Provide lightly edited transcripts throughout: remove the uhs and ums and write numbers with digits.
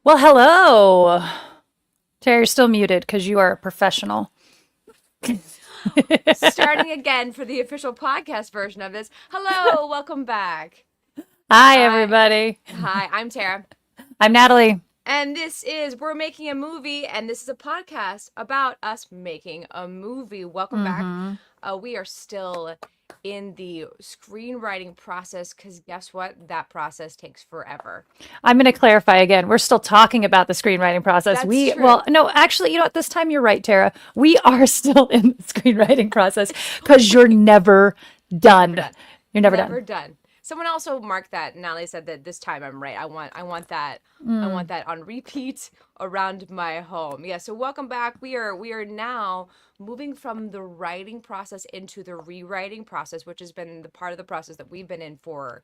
Well, hello. Terry, you're still muted because you are a professional. Starting again for the official podcast version of this. Hello, welcome back. Hi, I everybody. Hi, I'm Tara. I'm Natalie. And this is We're Making a Movie, and this is a podcast about us making a movie. Welcome back. We are still in the screenwriting process because guess what? That process takes forever. I'm going to clarify again. We're still talking about the screenwriting process. That's Well, true. no, actually, you know what? This time you're right, Tara. We are still in the screenwriting process because you're never Never done. done. You're never Never done. done. Someone also marked that. Natalie said that this time I'm right. I want that. I want that on repeat around my home. Yeah. So welcome back. We are now moving from the writing process into the rewriting process, which has been the part of the process that we've been in for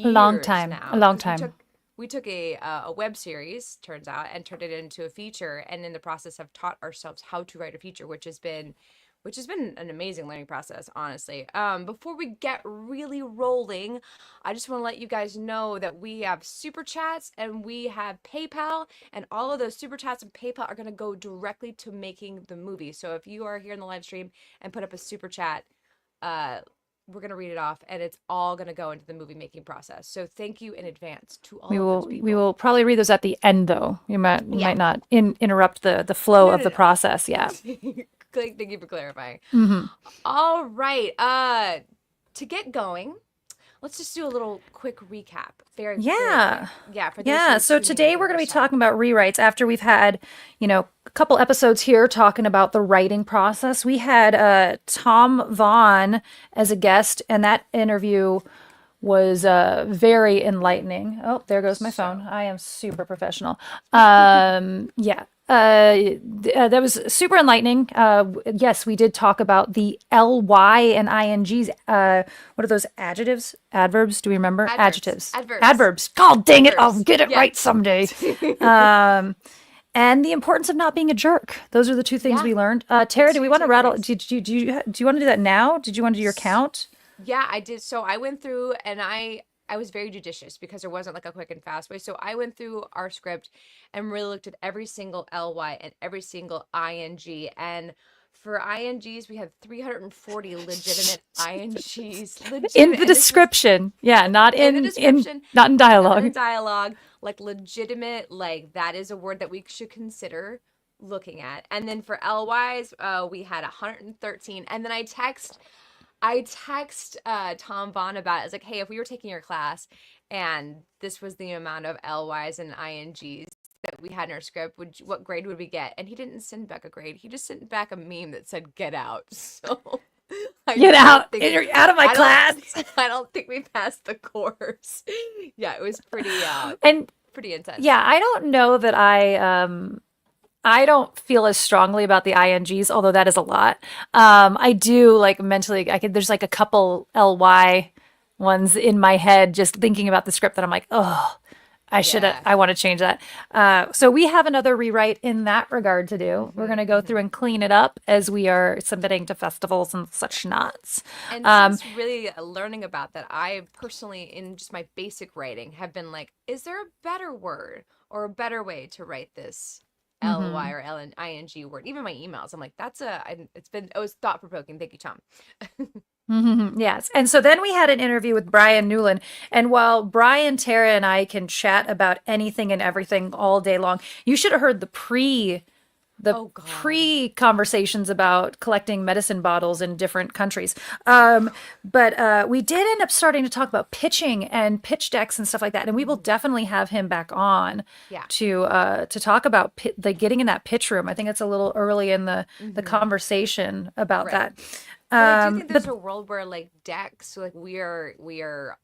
A long years time. A now. long Because we time. took we took a web series, turns out, and turned it into a feature, and in the process have taught ourselves how to write a feature, which has been an amazing learning process, honestly. Before we get really rolling, I just want to let you guys know that we have super chats and we have PayPal, and all of those super chats and PayPal are going to go directly to making the movie. So if you are here in the live stream and put up a super chat, uh, we're going to read it off, and it's all going to go into the movie making process. So thank you in advance to We all of those will we people. will probably read those at the end though. You Yeah. might not interrupt the flow No, of no, the no. process. Yeah. Thank you for clarifying. hmm All right. To get going, let's just do a little quick recap. Very, very Yeah. quick. Yeah, for those who Yeah. are So tuning in today for the we're going to be first time. talking about rewrites after we've had, a couple episodes here talking about the writing process. We had Tom Vaughn as a guest, and that interview was very enlightening. Oh, there goes my phone. So, I am super professional. Yeah. That was super enlightening. Yes, we did talk about the ly and ing's. What are those adjectives? Adverbs? Do we remember? adverbs. Adjectives. Adverbs. Adverbs. God dang it! I'll Adverbs. get it Yeah. right someday. Um, and the importance of not being a jerk. Those are the two things Yeah. we learned. The Tara, do we two want to rattle? takeaways. Do you want to do that now? Did you want to do your count? Yeah, I did. So I went through and I was very judicious because there wasn't like a quick and fast way. So I went through our script and really looked at every single ly and every single ing. And for ings, we had 340 legitimate ings. In Legitimate. the And this was description. Yeah, in the description, not in not in dialogue. dialogue, like legitimate, like that is a word that we should consider looking at. And then for lys, we had 113. And then I text Tom Vaughn about it. I was like, hey, if we were taking your class and this was the amount of LYs and INGs that we had in our script, what grade would we get? And he didn't send back a grade. He just sent back a meme that said "get out." So I Get don't out. think You're out of my I don't class. I don't think we passed the course. Yeah, it was And pretty intense. yeah, I don't know that I don't feel as strongly about the INGs, although that is a lot. I do like mentally, there's like a couple LY ones in my head just thinking about the script that I'm like, oh, Yeah. I want to change that. So we have another rewrite in that regard to do. We're going hmm to go through and clean it up as we are submitting to festivals and such knots. And Um, since really learning about that, I personally, in just my basic writing, have been like, is there a better word or a better way to write this ly mhm. or ing word? Even my emails, I'm like, it was thought provoking. Thank you, Tom. Yes. And so then we had an interview with Brian Newland. And while Brian, Tara, and I can chat about anything and everything all day long, you should have heard the Oh God. pre conversations about collecting medicine bottles in different countries. But we did end up starting to talk about pitching and pitch decks and stuff like that. And we will Mhm. definitely have him back on Yeah. to talk about the getting in that pitch room. I think it's a little early in the hmm conversation about Right. that. But I do think But there's a world where like decks, like we are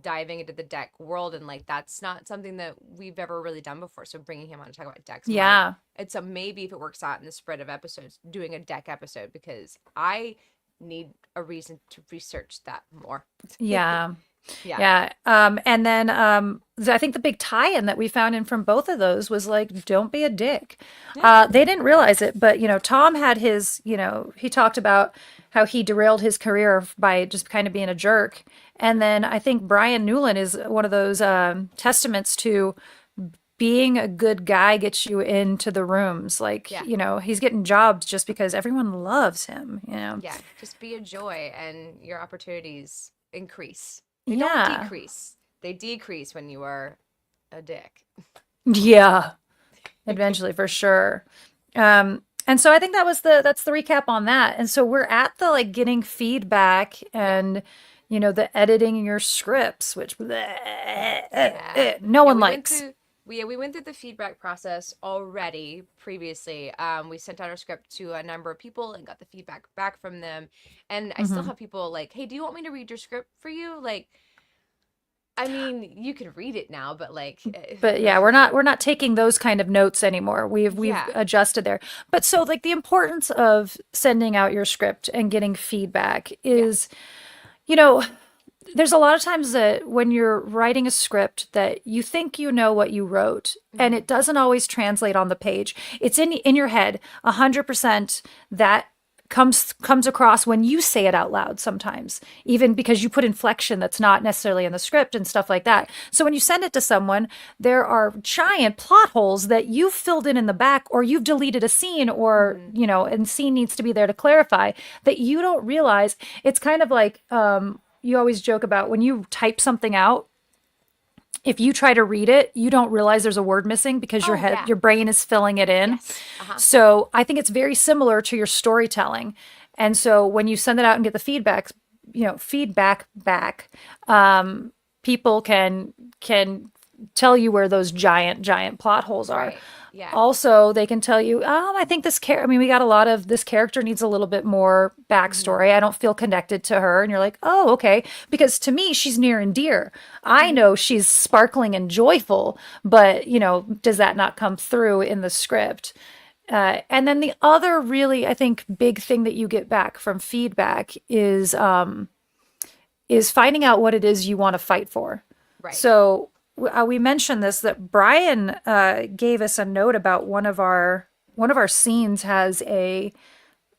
diving into the deck world, and like that's not something that we've ever really done before. So bringing him on to talk about decks might, yeah, it's a maybe if it works out in the spread of episodes, doing a deck episode because I need a reason to research that more. yeah. Yeah. Yeah. And then I think the big tie-in that we found in from both of those was like, don't be a dick. Yeah. They didn't realize it, but Tom had his, he talked about how he derailed his career by just kind of being a jerk. And then I think Brian Newland is one of those testaments to being a good guy gets you into the rooms. Like, Yeah. he's getting jobs just because everyone loves him. Yeah. Just be a joy and your opportunities increase. They don't Yeah. decrease. They decrease when you are a dick. Yeah. Eventually, for sure. And so I think that's the recap on that. And so we're at the like getting feedback Yeah. and the editing your scripts, which Yeah. no Yeah, one likes. we went through the feedback process already previously. We sent out our script to a number of people and got the feedback back from them. And I still Hmm. have people like, "Hey, do you want me to read your script for you?" Like, I mean, you can read it now, but like But yeah, we're not taking those kind of notes anymore. We've yeah. adjusted there. But so like the importance of sending out your script and getting feedback Yeah. is, you know, there's a lot of times that when you're writing a script that you think you know what you wrote and Mhm. it doesn't always translate on the page. It's in your head 100% that comes across when you say it out loud sometimes, even because you put inflection that's not necessarily in the script and stuff like that. Right. So when you send it to someone, there are giant plot holes that you've filled in the back, or you've deleted a scene, or Mhm. and scene needs to be there to clarify that you don't realize. It's kind of like you always joke about when you type something out, if you try to read it, you don't realize there's a word missing because Oh yeah. your brain is filling it in. Yes. Uh-huh. So I think it's very similar to your storytelling. And so when you send it out and get the feedback back, people can tell you where those giant plot holes are. Right. Yeah. Also, they can tell you, I think I mean, we got a lot of this character needs a little bit more Mhm. backstory. I don't feel connected to her. And you're like, oh, okay. Because to me, she's near and dear. I Mhm. know she's sparkling and joyful, but, does that not come through in the script? And then the other really, I think, big thing that you get back from feedback is finding out what it is you want to fight for. Right. So we mentioned this that Brian gave us a note about one of our scenes has a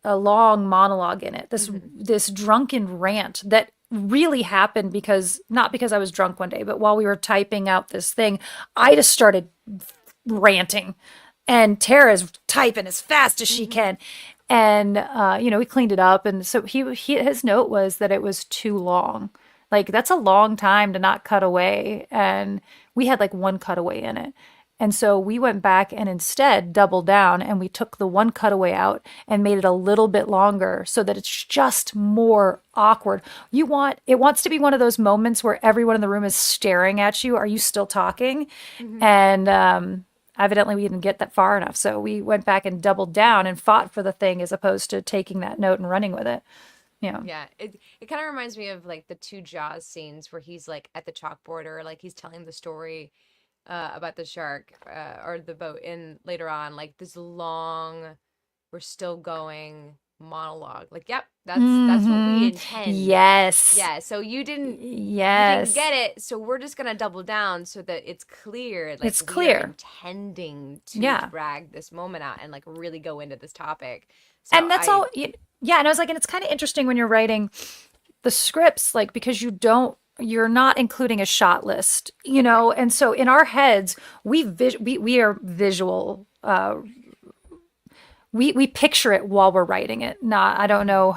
long monologue in it. Mhm. This drunken rant that really happened because not because I was drunk one day, but while we were typing out this thing, I just started ranting, and Tara's typing as fast as she Mhm. can. And we cleaned it up, and so his note was that it was too long. Like that's a long time to not cut away, and we had like one cutaway in it. And so we went back and instead doubled down and we took the one cutaway out and made it a little bit longer so that it's just more awkward. It wants to be one of those moments where everyone in the room is staring at you. Are you still talking? Mhm. And evidently we didn't get that far enough. So we went back and doubled down and fought for the thing as opposed to taking that note and running with it. Yeah. Yeah, it kind of reminds me of like the two Jaws scenes where he's like at the chalkboard or like he's telling the story about the shark or the boat, and later on like this long, we're still going monologue. Like, yep, that's what we Mm-hmm. intend. Yes. Yeah, so you didn't Yes. get it, so we're just gonna double down so that it's clear like It's we are clear. intending to Yeah. drag this moment out and like really go into this topic. So And that's I all. Yeah. And I was like, and it's kind of interesting when you're writing the scripts, like, because you're not including a shot list, right. and so in our heads, we are visual. We picture it while we're writing it. Not, I don't Mhm. know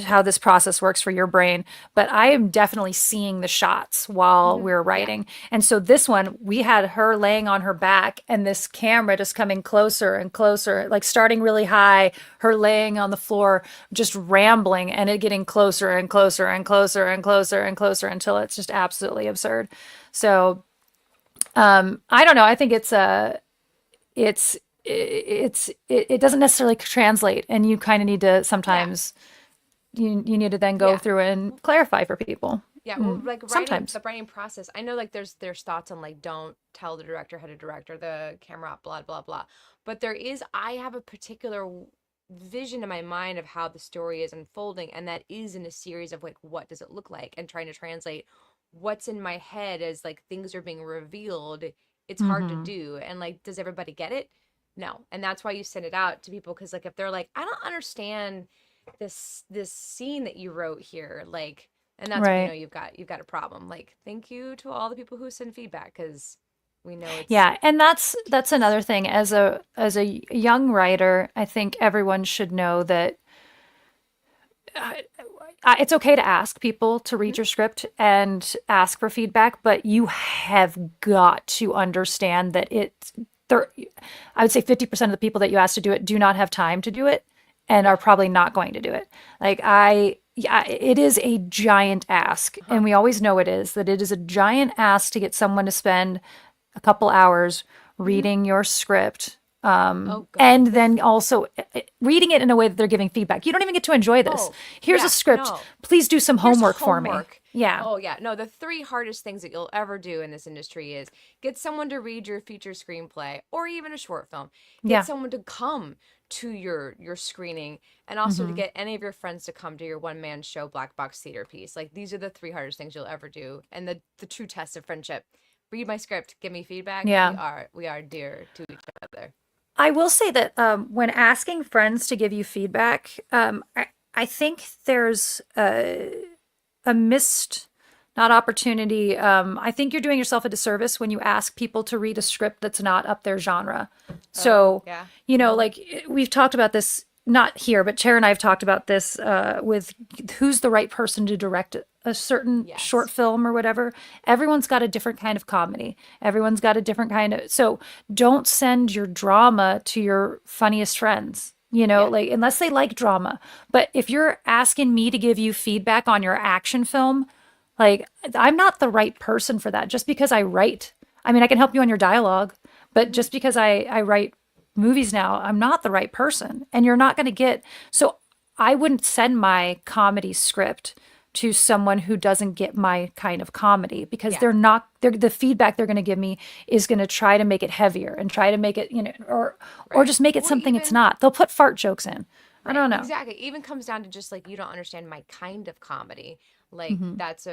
how this process works for your brain, but I am definitely seeing the shots while Mhm. we're Yeah. writing. And so this one, we had her laying on her back and this camera just coming closer and closer, like starting really high, her laying on the floor, just rambling, and it getting closer and closer and closer and closer and closer until it's just absolutely absurd. So I don't know. I think it's it doesn't necessarily translate, and you kind of need to Yeah. sometimes you need to then go Yeah. through and clarify for people. Yeah, well, like Sometimes. the writing process. I know like there's thoughts on like don't tell the director how to direct or the camera op, blah blah blah. But I have a particular vision in my mind of how the story is unfolding, and that is in a series of like what does it look like, and trying to translate what's in my head as like things are being revealed. It's hard to Hmm. do, and like does everybody get it? No, and that's why you send it out to people because like if they're like I don't understand this scene that you wrote here, like, and that's when you know Right. you've got a problem. Like, thank you to all the people who send feedback because we know it's Yeah, and that's another thing. As a young writer, I think everyone should know that it's okay to ask people to Mhm. read your script and ask for feedback, but you have got to understand that there. I would say 50% of the people that you ask to do it do not have time to do it and Yeah. are probably not going to do it. Yeah, it is a giant ask, Uh-huh. and we always know that it is a giant ask to get someone to spend a couple hours Hmm. reading your script, Oh God. and then also reading it in a way that they're giving feedback. You don't even get to enjoy this. Oh Here's a yeah. script. No. Please do some Here's homework for me. homework. Yeah. Oh yeah. No, the three hardest things that you'll ever do in this industry is get someone to read your feature screenplay or even a short film. Get Yeah. someone to come to your screening and also to Hmm. get any of your friends to come to your one man show black box theater piece. Like these are the three hardest things you'll ever do. And the true test of friendship. Read my script, give me feedback. Yeah. We are dear to each other. I will say that when asking friends to give you feedback, I think there's a missed not opportunity. I think you're doing yourself a disservice when you ask people to read a script that's not up their genre. Oh, So, yeah. Hmm. like we've talked about this, not here, but Chair and I have talked about this with who's the right person to direct a certain short Yes. film or whatever. Everyone's got a different kind of comedy. Everyone's got a different kind of. So don't send your drama to your funniest friends. Yeah. Like unless they like drama. But if you're asking me to give you feedback on your action film, like, I'm not the right person for that just because I write. I mean, I can help you on your dialogue, but Hmm. just because I write movies now, I'm not the right person. And you're not going to get, so I wouldn't send my comedy script to someone who doesn't get my kind of comedy because Yeah. the feedback they're going to give me is going to try to make it heavier and try to make it, or Right. just make it Or something it's even not. They'll put fart jokes in. I right, don't know. exactly. Even comes down to just like you don't understand my kind of comedy. Like Hmm. that's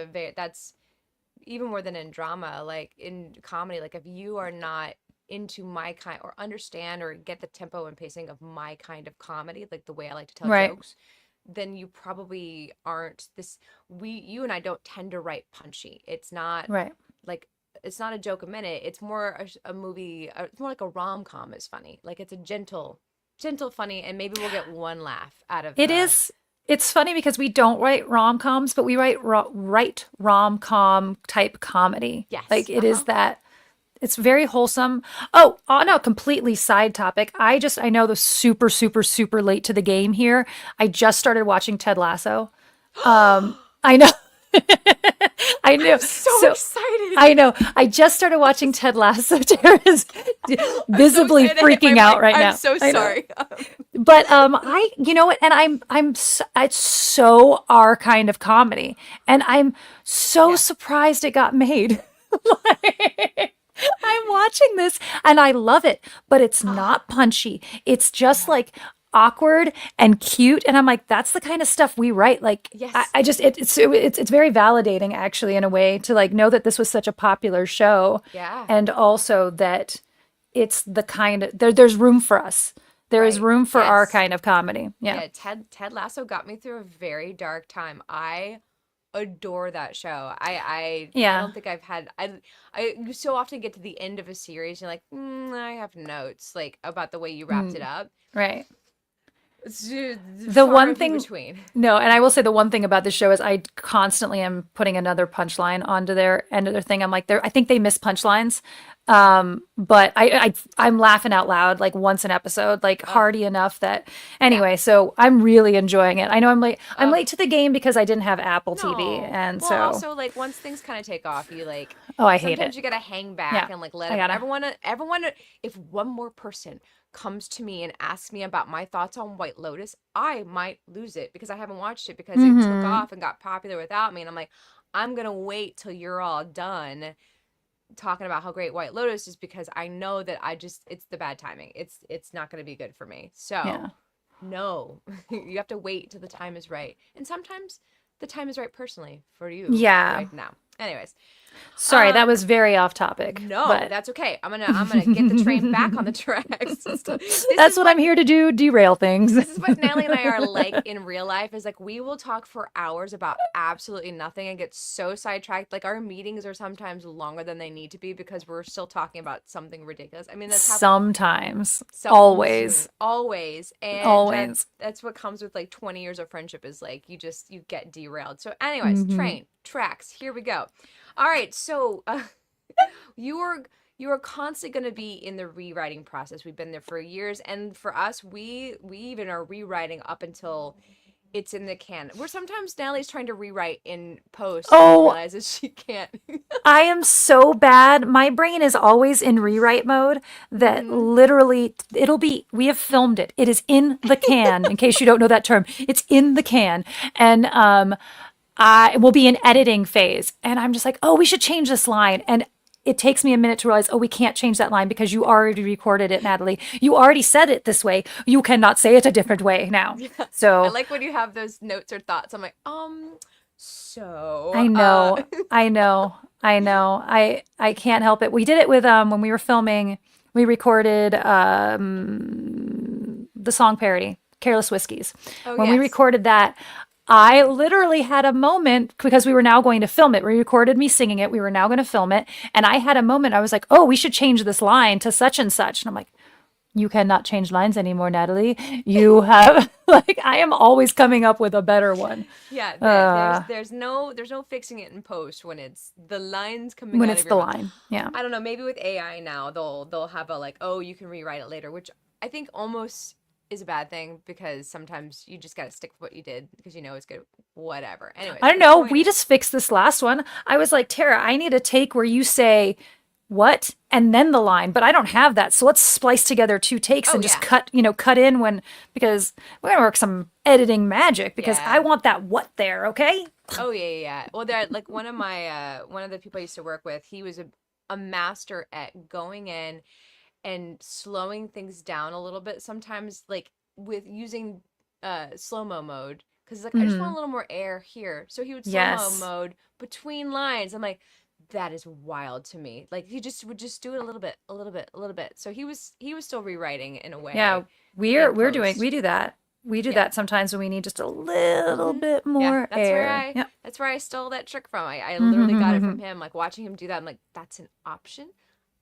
even more than in drama, like in comedy, like if you are not into my kind or understand or get the tempo and pacing of my kind of comedy, like the way I like to tell Right. jokes, then you probably aren't this we you and I don't tend to write punchy. It's not Right. like it's not a joke a minute. It's more a movie. It's more like a rom com is funny. Like it's a gentle funny, and maybe we'll get one laugh out of It the is. It's funny because we don't write rom coms, but we write rom com type comedy. Like yes, it is uh-huh. that. It's very wholesome. Oh, on a completely side topic, I know the super late to the game here. I just started watching Ted Lasso. I know. I I'm knew. so So excited. I know. I just started watching Ted Lasso. Tara is I'm so visibly excited to hit my freaking out mic. right I'm now. so I know. sorry. But you know what, and it's so our kind of comedy, and I'm so Yeah. surprised it got made. Like, I'm watching this and I love it, but it's Ah, not punchy. It's just yeah. like awkward and cute, and I'm like, that's the kind of stuff we write. Like, Yes. I just it's very validating actually in a way to like know that this was such a popular show, Yeah. and also that it's the kind of there's room for us. There is Right. room for our Yes. kind of comedy. Yeah. Yeah. Ted Lasso got me through a very dark time. I adore that show. I Yeah. don't think I've had I you so often get to the end of a series and you're like, I have notes like about the way you wrapped it Mm, up. right. It's The far one and few thing, between. no, and I will say the one thing about this show is I constantly am putting another punchline onto their end of their thing. I'm like, I think they miss punchlines. But I'm laughing out loud like once an episode, like Oh, hearty enough that yeah. anyway, so I'm really enjoying it. I know I'm late. I'm Oh, late to the game because I didn't have Apple TV. no. And Well, so, also like once things kind of take off, you like oh, I hate sometimes it. you gotta hang back Yeah. and like let I gotta. everyone. If one more person comes to me and asks me about my thoughts on White Lotus, I might lose it because I haven't watched it because it took Mm-hmm. off and got popular without me. And I'm like, I'm gonna wait till you're all done talking about how great White Lotus is because I know that it's the bad timing. It's not gonna be good for me. So Yeah. no, you have to wait till the time is right. And sometimes the time is right personally for you Yeah. right now. Anyways, Sorry, that um, was very off topic, no, but that's okay. I'm gonna get the train back on the tracks. This that's is what what I'm here to do, derail things. this is what Natalie and I are like in real life is like we will talk for hours about absolutely nothing and get so sidetracked. Like our meetings are sometimes longer than they need to be because we're still talking about something ridiculous. I mean, that's how Sometimes. soon Always. always, and Always. that's what comes with like 20 years of friendship is like you get derailed. So anyways, Hmm. train tracks, here we go. All right, so you are you are constantly going to be in the rewriting process. We've been there for years, and for us, we even are rewriting up until it's in the can. We're sometimes Natalie's trying to rewrite in post and Oh, realizes she can't. I am so bad. My brain is always in rewrite mode that Hmm. literally we have filmed it. It is in the can, in case you don't know that term. It's in the can. And I will be in editing phase. And I'm just like, oh, we should change this line. And it takes me a minute to realize, oh, we can't change that line because you already recorded it, Natalie. You already said it this way. You cannot say it a different way now. Yeah, I So like when you have those notes or thoughts. I'm like, I so, know, I know, I know. I can't help it. We did it with when we were filming. We recorded the song parody, "Careless Whiskies." oh When we yes. recorded that, I literally had a moment because we were now going to film it. We recorded me singing it. We were now going to film it, and I had a moment. I was like, "Oh, we should change this line to such and such." And I'm like, you cannot change lines anymore, Natalie. You have like I am always coming up with a better one. Yeah, Uh there's no fixing it in post when it's the lines coming when out it's of your the mouth. line. Yeah. I don't know, maybe with AI now they'll have a like, oh, you can rewrite it later, which I think almost is a bad thing because sometimes you just got to stick with what you did because you know it's good. Whatever. Anyways, I don't the know. point We is, just fixed this last one. I was like, Tara, I need a take where you say what and then the line, but I don't have that. So let's splice together two takes oh and just yeah, cut in when because we're gonna work some editing magic because I yeah. want that what there, okay? Oh yeah, yeah, yeah. Well, that like one of the people I used to work with, he was a master at going in and slowing things down a little bit sometimes like with using slow-mo mode because like I just want a Hmm. little more air here, so he would slow-mo Yes. mode between lines. I'm like, that is wild to me. Like he just would just do it a little bit, a little bit, a little bit, so he was still rewriting in a Yeah, way in we're doing post. we do that. We do Yeah. that sometimes when we need just a little Hmm. bit Yeah, more air. Yep. that's where I stole that trick from. I literally got it from Mm-hmm. him, like watching him do that. I'm like, that's an option.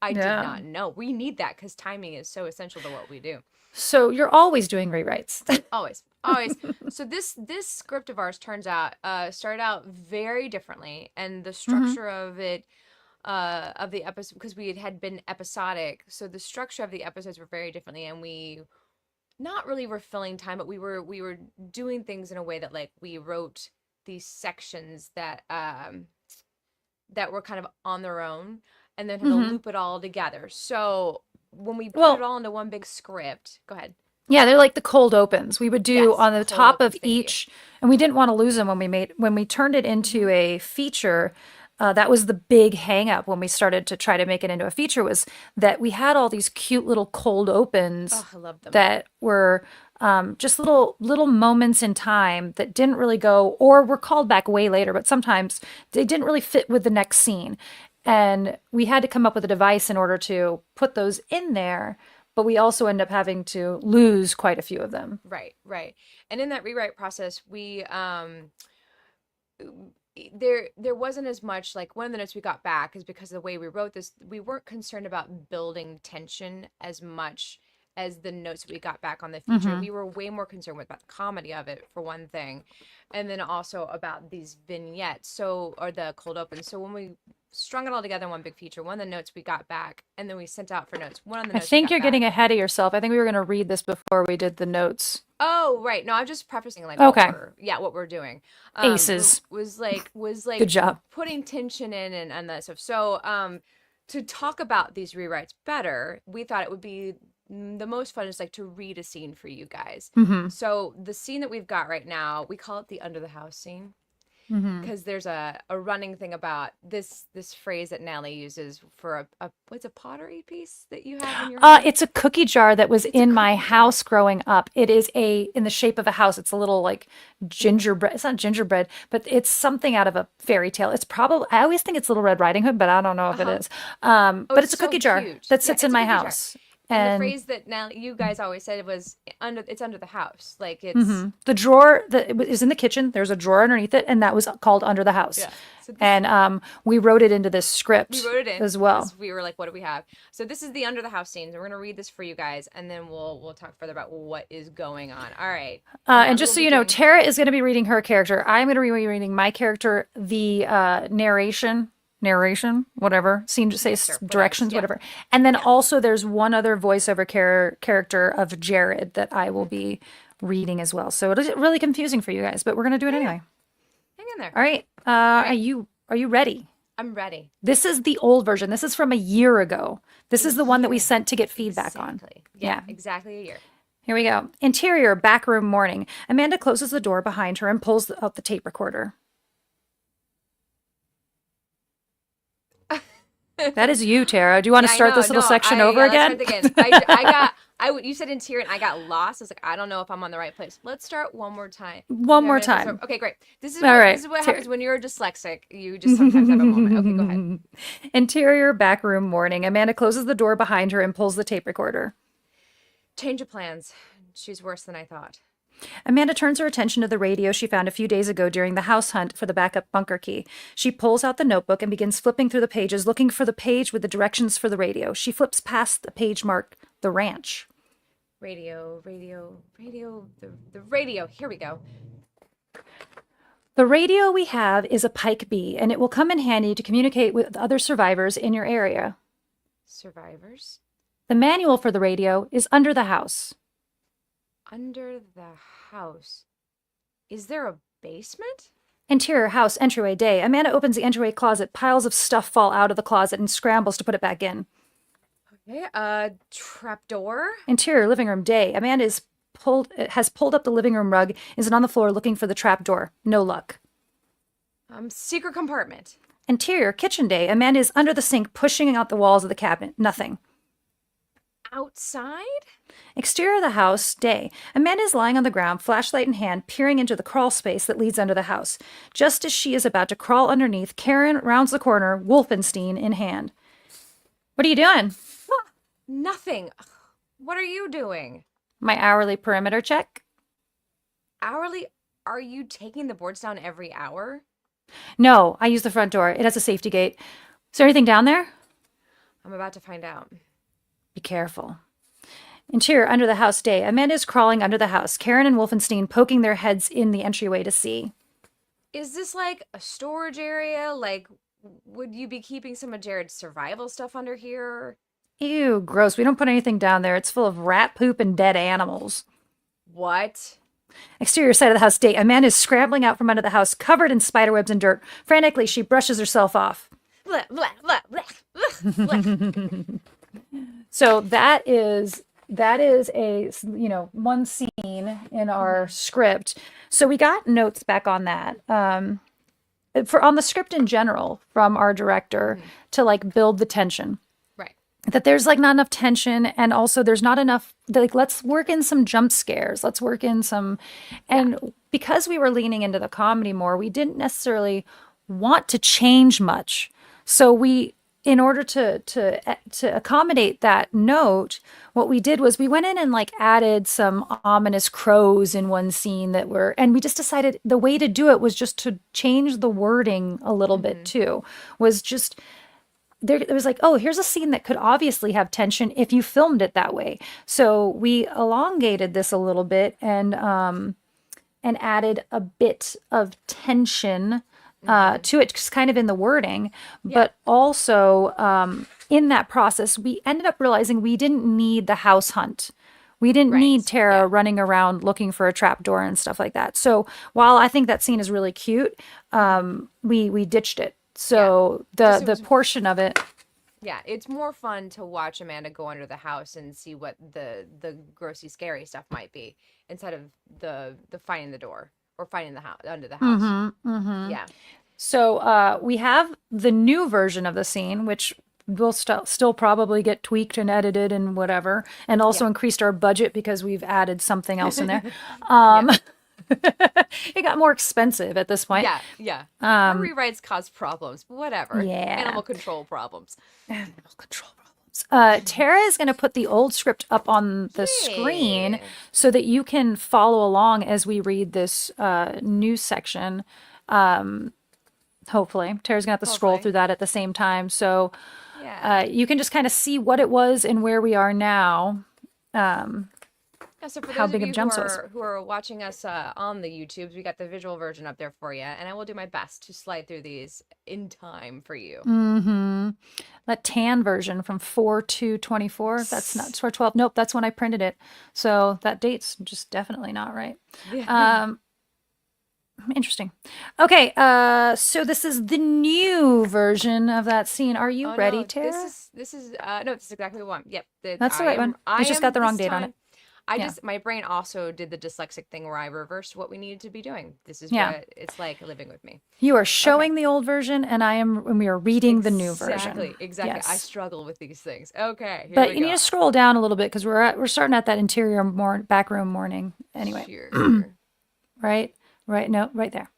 I did Yeah. not know. We need that because timing is so essential to what we do. So you're always doing rewrites. Always, always. So this script of ours turns out started out very differently, and the Hmm. structure of the episode because we had been episodic, so the structure of the episodes were very differently, and we not really were filling time, but we were doing things in a way that like we wrote these sections that were kind of on their own and then had to Hmm. loop it all together. So when we put it Well, all into one big script, go ahead. yeah, they're like the cold opens. We would do Yes, on the cold top of opens. Thank you. each, and we didn't want to lose them when we turned it Hmm. into a feature. That was the big hang up when we started to try to make it into a feature was that we had all these cute little cold opens Oh, I love them. that were just little moments in time that didn't really go or were called back way later, but sometimes they didn't really fit with the next scene. And we had to come up with a device in order to put those in there, but we also end up having to lose quite a few of them. Right, right. And in that rewrite process, we there wasn't as much like one of the notes we got back is because of the way we wrote this, we weren't concerned about building tension as much as the notes we got back on the feature. Hmm. We were way more concerned with about the comedy of it for one thing, and then also about these vignettes, so or the cold open. So when we strung it all together in one big feature, one of the notes we got back, and then we sent out for notes. One of the I notes we think got you're back. getting ahead of yourself. I think we were going to read this before we did the notes. Oh, right. No, I'm just prefacing like Okay. what we're doing. Aces. Was like Good job. putting tension in and that stuff. So, to talk about these rewrites better, we thought it would be the most fun is like to read a scene for you guys. Mm-hmm. So the scene that we've got right now, we call it the under the house scene Mm-hmm. because there's a running thing about this phrase that Natalie uses for a what's a pottery piece that you have in your home? It's a cookie jar that was It's a in my cookie jar. house growing up. It is in the shape of a house. It's a little like gingerbread. It's not gingerbread, but it's something out of a fairy tale. It's probably, I always think it's Little Red Riding Hood, but I don't know if it Uh-huh. is. Oh, But it's it's a so cookie jar cute. that Yeah, sits in it's a my cookie jar. house. And the And phrase that now you guys always said was it's under the house. Like it's the drawer that is in the kitchen, there's a drawer underneath it, and that was called Under the House. yeah. So this And we wrote it into this we script wrote it in as well. because we were like, what do we have? So this is the under the house scenes. We're gonna read this for you guys, and then we'll talk further about what is going on. All right. And And Natalie just will so be you know, doing Tara is going to be reading her character. I'm going to be reading my character, the narration, whatever, scene, say yes, sir. Whatever. directions, Yeah. whatever. And then Yeah. also there's one other voiceover character of Jared that I will be reading as well. So it is really confusing for you guys, but we're going to do it anyway. Hang in there. All right. right. Are you ready? I'm ready. This is the old version. This is from a year ago. This is the one that we sent to get feedback on. Exactly. Yeah, Yeah. exactly a year. Here we go. Interior, backroom morning. Amanda closes the door behind her and pulls out the tape recorder. That is you, Tara. Do you want to Yeah, I start know. this little No, section I- over yeah, again? Let's start again. I got you said interior and I got lost. I was like, I don't know if I'm on the right place. Let's start one more time. One Yeah, more I'm gonna time. Okay, great. This is All what, right. this is what happens when you're dyslexic. You just sometimes have a moment. Okay, go ahead. Interior, backroom morning. Amanda closes the door behind her and pulls the tape recorder. Change of plans. She's worse than I thought. Amanda turns her attention to the radio she found a few days ago during the house hunt for the backup bunker key. She pulls out the notebook and begins flipping through the pages, looking for the page with the directions for the radio. She flips past the page marked The Ranch. Radio. The radio. Here we go. The radio we have is a Pike B, and it will come in handy to communicate with other survivors in your area. Survivors. The manual for the radio is under the house. Under the house. Is there a basement? Interior house, entryway, day. Amanda opens the entryway closet. Piles of stuff fall out of the closet and scrambles to put it back in. Okay, trapdoor. Interior, living room, day. Amanda has pulled up the living room rug, is on the floor looking for the trap door. No luck. Secret compartment. Interior, kitchen, day. Amanda is under the sink, pushing out the walls of the cabinet. Nothing. Outside? Exterior of the house, day. Amanda is lying on the ground, flashlight in hand, peering into the crawl space that leads under the house. Just as she is about to crawl underneath, Karen rounds the corner, Wolfenstein in hand. What are you doing? Nothing. What are you doing? My hourly perimeter check. Hourly? Are you taking the boards down every hour? No, I use the front door. It has a safety gate. Is there anything down there? I'm about to find out. Be careful. Interior, under the house, day. Amanda is crawling under the house. Karen and Wolfenstein poking their heads in the entryway to see. Is this like a storage area? Like, would you be keeping some of Jared's survival stuff under here? Ew, gross. We don't put anything down there. It's full of rat poop and dead animals. What? Exterior side of the house, day. Amanda is scrambling out from under the house, covered in spiderwebs and dirt. Frantically, she brushes herself off. Blah, blah, blah, blah, blah, blah. So that is a one scene in our script. So we got notes back on that for on the script in general from our director to like build the tension. Right. That there's like not enough tension, and also there's not enough like let's work in some jump scares. Let's work in some, and because we were leaning into the comedy more, we didn't necessarily want to change much. So we, in order to accommodate that note, what we did was we went in and like added some ominous crows in one scene and we just decided the way to do it was just to change the wording a little bit too. Was just there it was like, oh, here's a scene that could obviously have tension if you filmed it that way. So we elongated this a little bit and added a bit of tension to it, just kind of in the wording, but also in that process, we ended up realizing we didn't need the house hunt. We didn't need Tara running around looking for a trap door and stuff like that. So while I think that scene is really cute, we ditched it. So the portion of it. Yeah, it's more fun to watch Amanda go under the house and see what the grossy scary stuff might be instead of the finding the door or finding the house under the house. Yeah. So we have the new version of the scene, which will still probably get tweaked and edited and whatever, and Yeah. also increased our budget because we've added something else in there. Yeah. It got more expensive at this point. Yeah, yeah. Our rewrites cause problems, but whatever. Yeah. Animal control problems. Animal control problems. Tara is going to put the old script up on the screen Yay. so that you can follow along as we read this new section. Hopefully, Tara's gonna have to scroll Hopefully. through that at the same time, so Yeah. you can just kind of see what it was and where we are now. Yeah, so for How those big of of you jumps was. who are watching us on the YouTubes, we got the visual version up there for you, and I will do my best to slide through these in time for you. That tan version from 4/2/24. That's not 4/12. Nope, that's when I printed it. So that date's just definitely not right. Yeah. Interesting. Okay, so this is the new version of that scene. Are you Oh ready, no, Tara? this is no, this is exactly the one. Yep, That's the right one. I It's just am got the wrong this date on it. time. I Yeah. just my brain also did the dyslexic thing where I reversed what we needed to be doing. This is Yeah. what it's like living with me. You are Okay. showing the old version, and we are reading the new version. Exactly. I Yes. struggle with these things. Okay, here But we you need go. to scroll down a little bit because we're starting at that interior back room morning. Anyway, Sure. right, no, right there.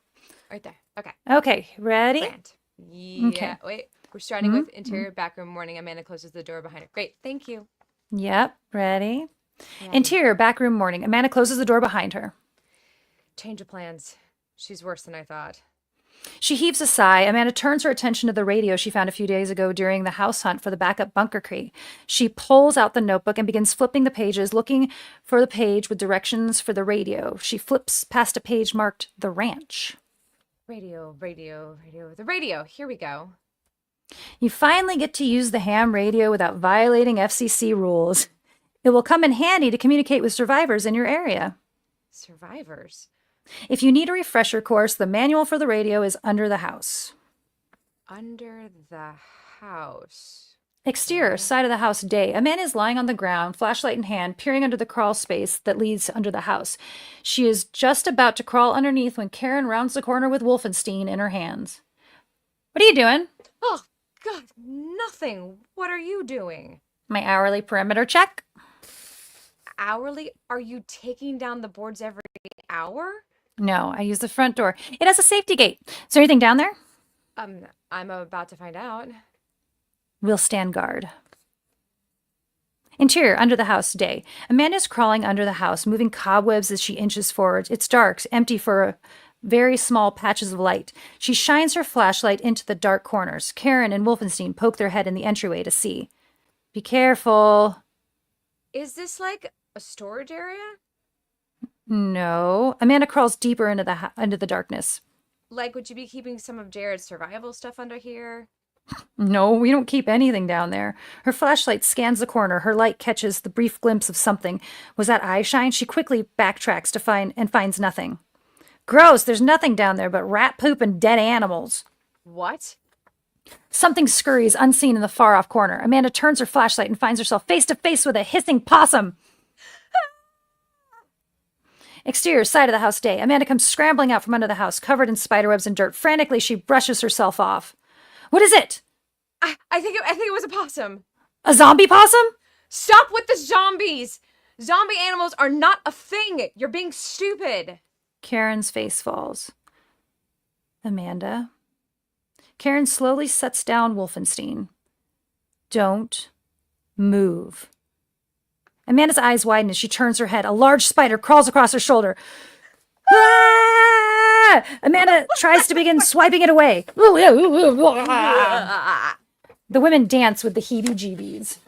Right there. Okay. Okay, ready? Grand. Yeah. Okay. Wait. We're starting with interior backroom morning. Amanda closes the door behind her. Great. Thank you. Yep, ready. Ready. Interior back room morning. Amanda closes the door behind her. Change of plans. She's worse than I thought. She heaves a sigh. Amanda turns her attention to the radio she found a few days ago during the house hunt for the backup bunker crate. She pulls out the notebook and begins flipping the pages, looking for the page with directions for the radio. She flips past a page marked The Ranch. Radio. The radio. Here we go. You finally get to use the ham radio without violating FCC rules. It will come in handy to communicate with survivors in your area. Survivors. If you need a refresher course, the manual for the radio is under the house. Under the house. Exterior, side of the house, day. A man is lying on the ground, flashlight in hand, peering under the crawl space that leads under the house. She is just about to crawl underneath when Karen rounds the corner with Wolfenstein in her hands. What are you doing? Oh, God, nothing. What are you doing? My hourly perimeter check. Hourly? Are you taking down the boards every hour? No, I use the front door. It has a safety gate. Is there anything down there? I'm about to find out. We'll stand guard. Interior, under the house, day. Amanda's crawling under the house, moving cobwebs as she inches forward. It's dark, empty for very small patches of light. She shines her flashlight into the dark corners. Karen and Wolfenstein poke their head in the entryway to see. Be careful. Is this like a storage area? No. Amanda crawls deeper into the darkness. Like, would you be keeping some of Jared's survival stuff under here? No, we don't keep anything down there. Her flashlight scans the corner. Her light catches the brief glimpse of something. Was that eye shine? She quickly backtracks and finds nothing. Gross, there's nothing down there but rat poop and dead animals. What? Something scurries unseen in the far-off corner. Amanda turns her flashlight and finds herself face to face with a hissing possum. Exterior, side of the house, day. Amanda comes scrambling out from under the house, covered in spiderwebs and dirt. Frantically, she brushes herself off. What is it? I think it was a possum. A zombie possum? Stop with the zombies! Zombie animals are not a thing! You're being stupid! Karen's face falls. Amanda. Karen slowly sets down Wolfenstein. Don't move. Amanda's eyes widen as she turns her head. A large spider crawls across her shoulder. Ah! Amanda tries to begin swiping it away. The women dance with the heebie-jeebies.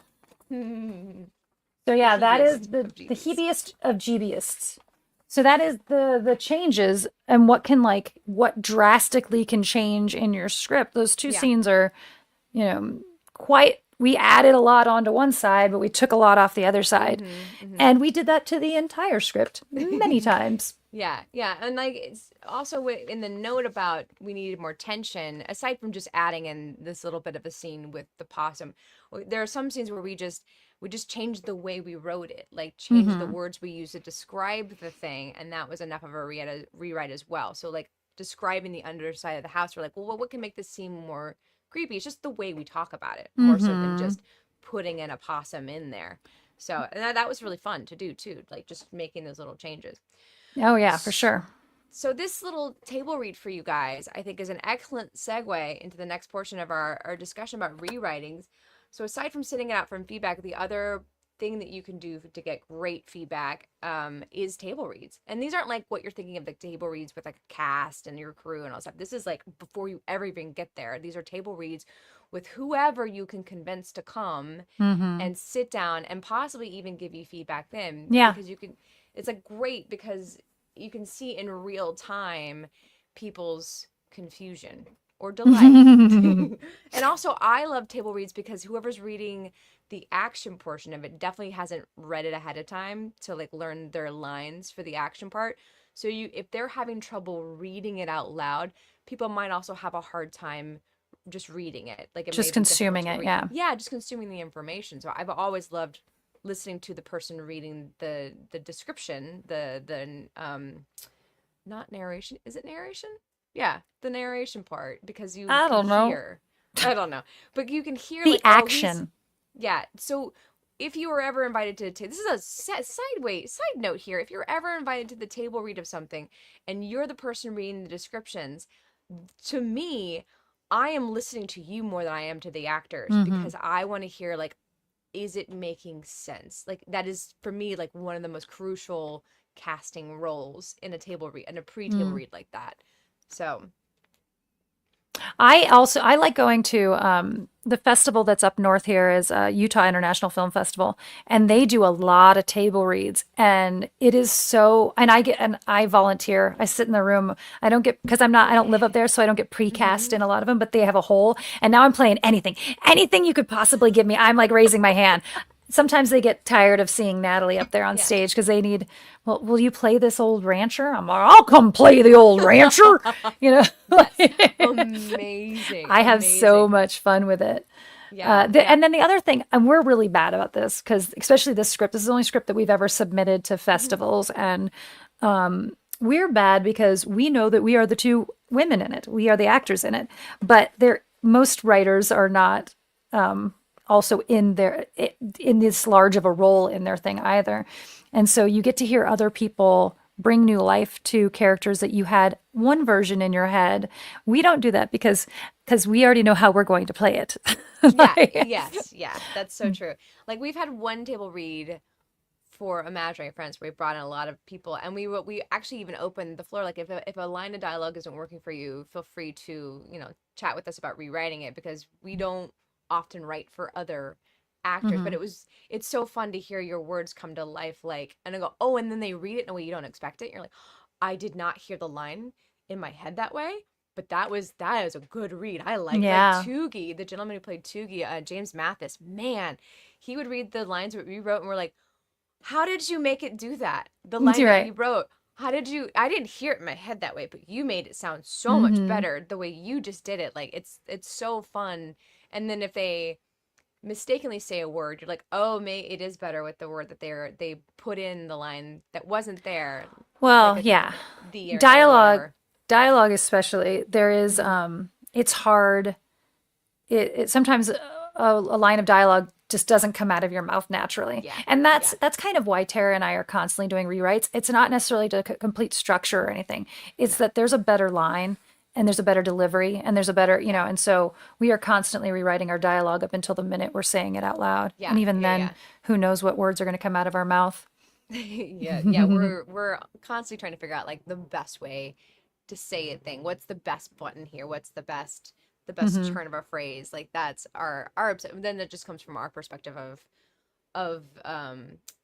So yeah, that is the heebiest of jeebiests. So that is the changes and what drastically can change in your script. Those two scenes are, we added a lot onto one side, but we took a lot off the other side. And we did that to the entire script many times. Yeah, yeah, and like it's also in the note about we needed more tension. Aside from just adding in this little bit of a scene with the possum, there are some scenes where we just changed the way we wrote it, like changed the Hmm. words we used to describe the thing, and that was enough of a rewrite as well. So like describing the underside of the house, we're like, well, what can make this seem more creepy? It's just the way we talk about it, more so than Hmm. just putting in a possum in there. So and that was really fun to do too, like just making those little changes. Oh yeah, for sure. So this little table read for you guys, I think, is an excellent segue into the next portion of our discussion about rewritings. So aside from sitting it out from feedback, the other thing that you can do to get great feedback is table reads. And these aren't like what you're thinking of, the table reads with like a cast and your crew and all stuff. This is like before you ever even get there. These are table reads with whoever you can convince to come Hmm. and sit down and possibly even give you feedback then, Yeah. because you can, it's like great because you can see in real time people's confusion or delight. And also I love table reads because whoever's reading the action portion of it definitely hasn't read it ahead of time to like learn their lines for the action part. So you, if they're having trouble reading it out loud, people might also have a hard time just reading it. Like it may Just be difficult consuming to it. read. Yeah. Yeah, just consuming the information. So I've always loved listening to the person reading the description, the not narration. Is it narration? Yeah, the narration part, because you I can don't know. hear. I don't know, but you can hear The like, oh, he's, action. yeah. So if you were ever invited to this is a side note here. If you're ever invited to the table read of something, and you're the person reading the descriptions, to me, I am listening to you more than I am to the actors, Hmm. because I want to hear like, is it making sense? Like that is for me like one of the most crucial casting roles in a table read, in a pre-table read like that. So I like going to the festival that's up north here is Utah International Film Festival, and they do a lot of table reads, and it is so. And I volunteer. I sit in the room. I don't get because I don't live up there, so I don't get precast mhm. in a lot of them. But they have a whole, and now I'm playing anything you could possibly give me. I'm like raising my hand. Sometimes they get tired of seeing Natalie up there on Yeah. stage because they need, well, will you play this old rancher? I'm like, I'll come play the old rancher. You know, Yes. Amazing. I have so Amazing. much fun with it. Yeah. Yeah. And then the other thing, and we're really bad about this because, especially this script, this is the only script that we've ever submitted to Mhm. festivals. And we're bad because we know that we are the two women in it, we are the actors in it. But most writers are not also in this large of a role in their thing either. And so you get to hear other people bring new life to characters that you had one version in your head. We don't do that because we already know how we're going to play it. Yeah. Like, Yes. Yeah. That's so true. Like we've had one table read for Imaginary Friends where we brought in a lot of people, and we actually even opened the floor, like if a line of dialogue isn't working for you, feel free to chat with us about rewriting it, because we don't often write for other actors, but mhm. it's so fun to hear your words come to life, like, and I go, oh, and then they read it in a way you don't expect it. You're like, I did not hear the line in my head that way, but that is a good read. I like Yeah. Toogie, the gentleman who played Toogie, James Mathis, man, he would read the lines that we wrote, and we're like, how did you make it do that? The line You're that right. we wrote. How did you, I didn't hear it in my head that way, but you made it sound so much Hmm. better the way you just did it. Like it's so fun. And then if they mistakenly say a word, you're like, "Oh, may it is better with the word that they put in the line that wasn't there." Like Well, a yeah. the or Dialogue, whatever. dialogue especially, there is Mhm. it's hard. It sometimes a line of dialogue just doesn't come out of your mouth naturally. Yeah. And Yeah. that's kind of why Tara and I are constantly doing rewrites. It's not necessarily to complete structure or anything. It's No. that there's a better line and there's a better delivery and there's a better, Yeah. and so we are constantly rewriting our dialogue up until the minute we're saying it out loud. And Yeah. even Yeah. then, Yeah. who knows what words are going to come out of our mouth. Yeah, yeah, we're constantly trying to figure out like the best way to say a thing. What's the best button here? What's the best Hmm. turn of a phrase? Like that's our then that just comes from our perspective of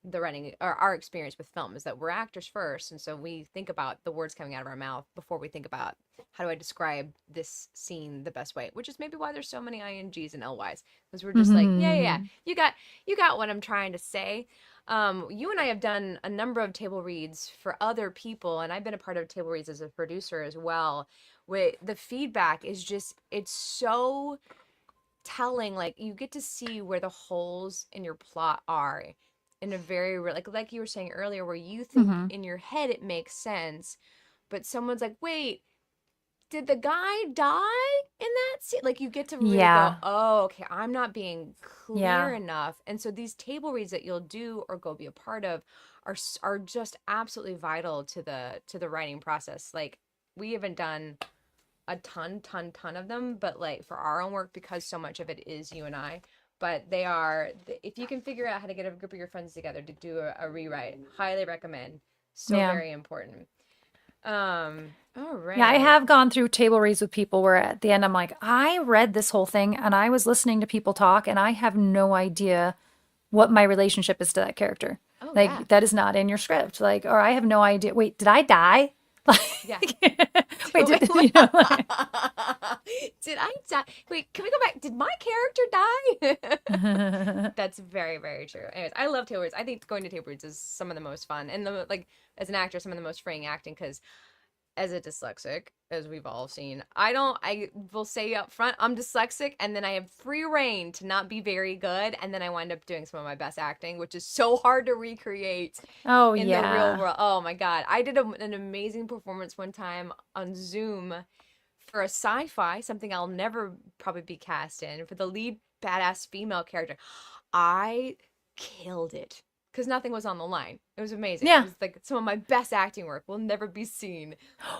the writing, or our experience with film, is that we're actors first, and so we think about the words coming out of our mouth before we think about how do I describe this scene the best way, which is maybe why there's so many ings and lys, because we're just like, yeah, yeah, yeah, Hmm. you got what I'm trying to say. You and I have done a number of table reads for other people, and I've been a part of table reads as a producer as well. With the feedback is just, it's so telling. Like you get to see where the holes in your plot are in a very like you were saying earlier, where you think Hmm. in your head it makes sense, but someone's like, wait, did the guy die in that scene? Like you get to really go, Yeah. oh, okay, I'm not being clear Yeah. enough. And so these table reads that you'll do or go be a part of are just absolutely vital to the writing process. Like we haven't done a ton of them, but like for our own work, because so much of it is you and I. But they are, if you can figure out how to get a group of your friends together to do a rewrite, highly recommend. So Yeah. very important. All Yeah, I right. have gone through table reads with people where at the end I'm like, I read this whole thing and I was listening to people talk and I have no idea what my relationship is to that character. Oh yeah. Like that is not in your script. Like, or I have no idea. Wait, did I die? Yeah. Like, wait, Wait, did you know? Like, did I die? Wait, can we go back? Did my character die? That's very, very true. Anyways, I love table reads. I think going to table reads is some of the most fun, and the like as an actor, some of the most freeing acting. Because as a dyslexic, as we've all seen, I will say up front, I'm dyslexic, and then I have free reign to not be very good, and then I wind up doing some of my best acting, which is so hard to recreate oh in the real yeah. world. Oh my God. I did an amazing performance one time on Zoom for a sci-fi, something I'll never probably be cast in, for the lead badass female character. I killed it because nothing was on the line. It was amazing. It Yeah. was like some of my best acting work will never be seen.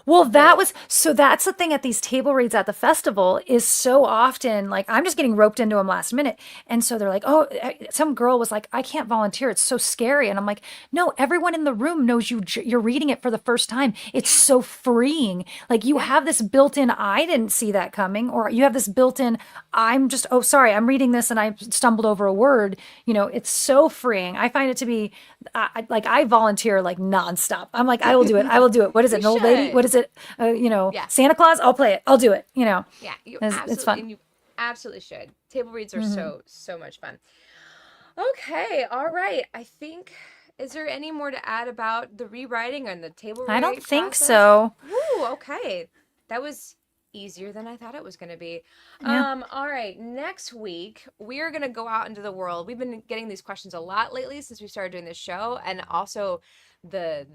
Well, that But was so that's the thing at these table reads at the festival is so often like I'm just getting roped into them last minute. And so they're like, oh, some girl was like, I can't volunteer. It's so scary. And I'm like, no, everyone in the room knows you're reading it for the first time. It's yeah, so freeing. Like you yeah, have this built in, I didn't see that coming, or you have this built in, I'm just, oh, sorry, I'm reading this and I stumbled over a word. It's so freeing. I find it to be like I volunteer like nonstop. I'm like, I will do it. I will do it. What is it? you An old lady? What should. is it? Yeah, Santa Claus? I'll play it. I'll do it. yeah, you It's absolutely, fun. and you absolutely should. Table reads are Hmm. so much fun. Okay, all right. I think, is there any more to add about the rewriting and the table I don't rewrite think process? so. Woo, okay. That was easier than I thought it was going to be. Yeah. All right. Next week, we are going to go out into the world. We've been getting these questions a lot lately since we started doing this show, and also the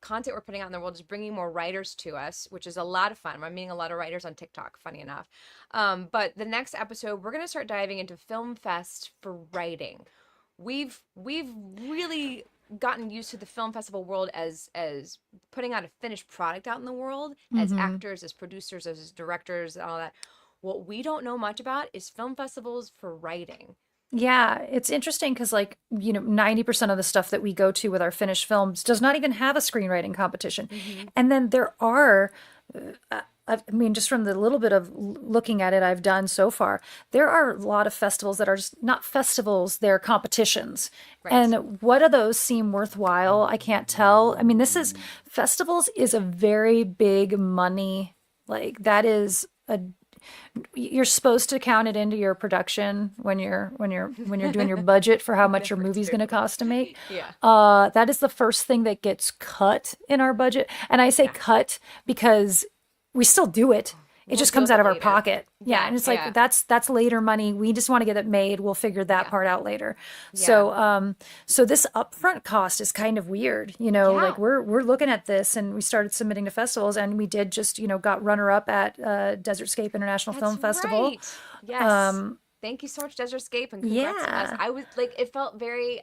content we're putting out in the world is bringing more writers to us, which is a lot of fun. I'm meeting a lot of writers on TikTok, funny enough. But the next episode, we're going to start diving into Film Fest for writing. We've really gotten used to the film festival world as putting out a finished product out in the world, as Hmm. actors, as producers, as directors, and all that. What we don't know much about is film festivals for writing. Yeah, it's interesting because, 90% of the stuff that we go to with our finished films does not even have a screenwriting competition. Mm-hmm. And then there are, I mean, just from the little bit of looking at it I've done so far, there are a lot of festivals that are just not festivals, they're competitions. Right. And what of those seem worthwhile? I can't tell. I mean, festivals is a very big money, like, that is a you're supposed to count it into your production when you're doing your budget for how much your Never movie's do. going to cost to make. Yeah. That is the first thing that gets cut in our budget, and I say Yeah. cut because we still do it. It We'll just deal comes with out it of our later. pocket. Yeah, Yeah. and it's like Yeah. that's later money. We just want to get it made. We'll figure that Yeah. part out later. Yeah. So this upfront cost is kind of weird. Like Yeah. we're looking at this, and we started submitting to festivals, and we did just got runner up at Desertscape International That's Film Festival. right. Yes. Um, Thank you so much, Desertscape, and congrats to us. yeah. I was like, it felt very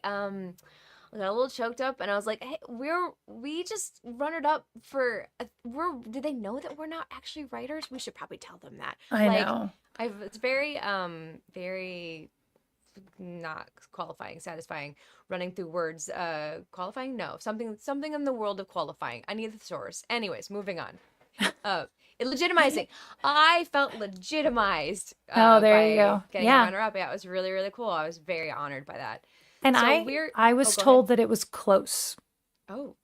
I got a little choked up, and I was like, "Hey, we just runnered up for did they know that we're not actually writers? We should probably tell them that." I Like, know. it's very not qualifying, satisfying, running through words. Qualifying? No, something in the world of qualifying. I need the source. Anyways, moving on. Uh, legitimizing. I felt legitimized Oh, there you by go. getting a Yeah. runner up. Yeah, it was really, really cool. I was very honored by that. And So I we're, I oh, was go ahead. told that it was close. Oh,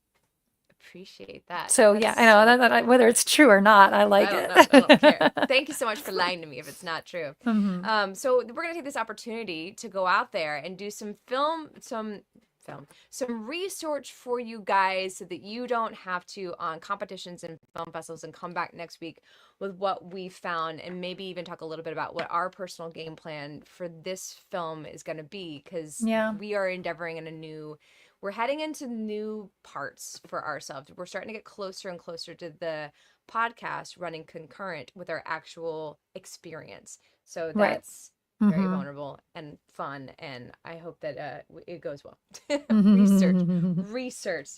appreciate that. So That's yeah, I know so cool. whether it's true or not, I like I don't know. I don't care. it. Thank you so much for lying to me if it's not true. Hmm. So we're gonna take this opportunity to go out there and do some research for you guys so that you don't have to on competitions and film festivals and come back next week with what we found and maybe even talk a little bit about what our personal game plan for this film is going to be because Yeah. we are endeavoring in we're heading into new parts for ourselves. We're starting to get closer and closer to the podcast running concurrent with our actual experience. So Right. that's very Hmm. vulnerable and fun, and I hope that it goes well. Research, Hmm. research.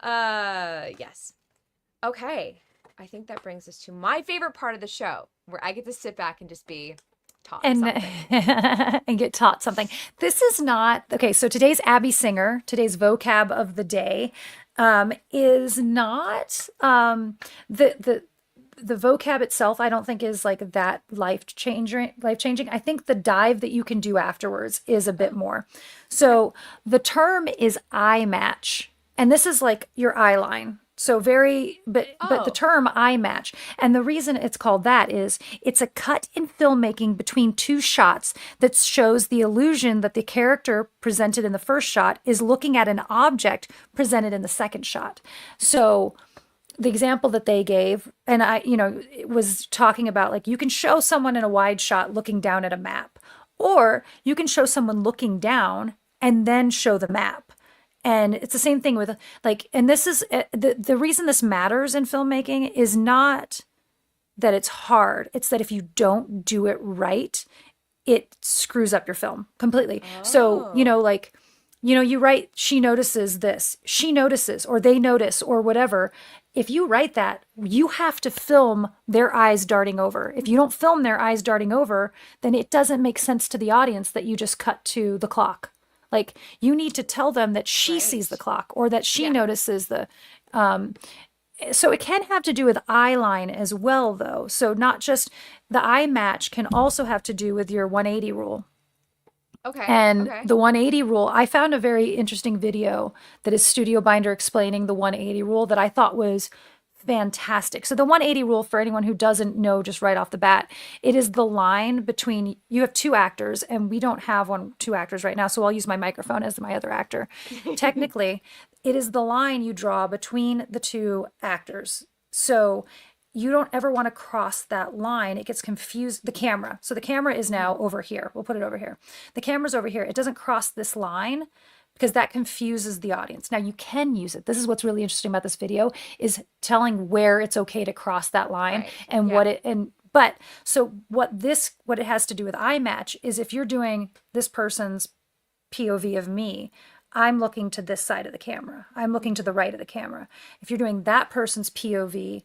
Yes. Okay. I think that brings us to my favorite part of the show, where I get to sit back and just be taught And something. and get taught something. This is not okay. So today's Abby Singer, today's vocab of the day, is not the the vocab itself. I don't think is like that life changing. Life changing. I think the dive that you can do afterwards is a bit Oh, more. okay. So the term is eye match, and this is like your eye line. So very, but the Oh, term eye match, and the reason it's called that is it's a cut in filmmaking between two shots that shows the illusion that the character presented in the first shot is looking at an object presented in the second shot. So the example that they gave, and it was talking about like you can show someone in a wide shot looking down at a map, or you can show someone looking down and then show the map. And it's the same thing with like, and this is the reason this matters in filmmaking is not that it's hard. It's that if you don't do it right, it screws up your film completely. So, oh, like, you write, she notices this, she notices, or they notice, or whatever. If you write that, you have to film their eyes darting over. If you don't film their eyes darting over, then it doesn't make sense to the audience that you just cut to the clock. Like, you need to tell them that she sees the right. clock or that she Yeah. notices the. So it can have to do with eye line as well, though. So not just the eye match can also have to do with your 180 rule. Okay. And Okay. the 180 rule, I found a very interesting video that is Studio Binder explaining the 180 rule that I thought was fantastic. So the 180 rule, for anyone who doesn't know just right off the bat, it is the line between you have two actors, and we don't have two actors right now, so I'll use my microphone as my other actor. Technically, it is the line you draw between the two actors. So you don't ever want to cross that line. It gets confused. The camera. So the camera is now Mhm. over here. We'll put it over here. The camera's over here. It doesn't cross this line because that confuses the audience. Now you can use it. This is what's really interesting about this video is telling where it's okay to cross that line Right. and Yeah. what it and but so what it has to do with eye match is if you're doing this person's POV of me, I'm looking to this side of the camera. I'm looking to the Mhm. right of the camera. If you're doing that person's POV,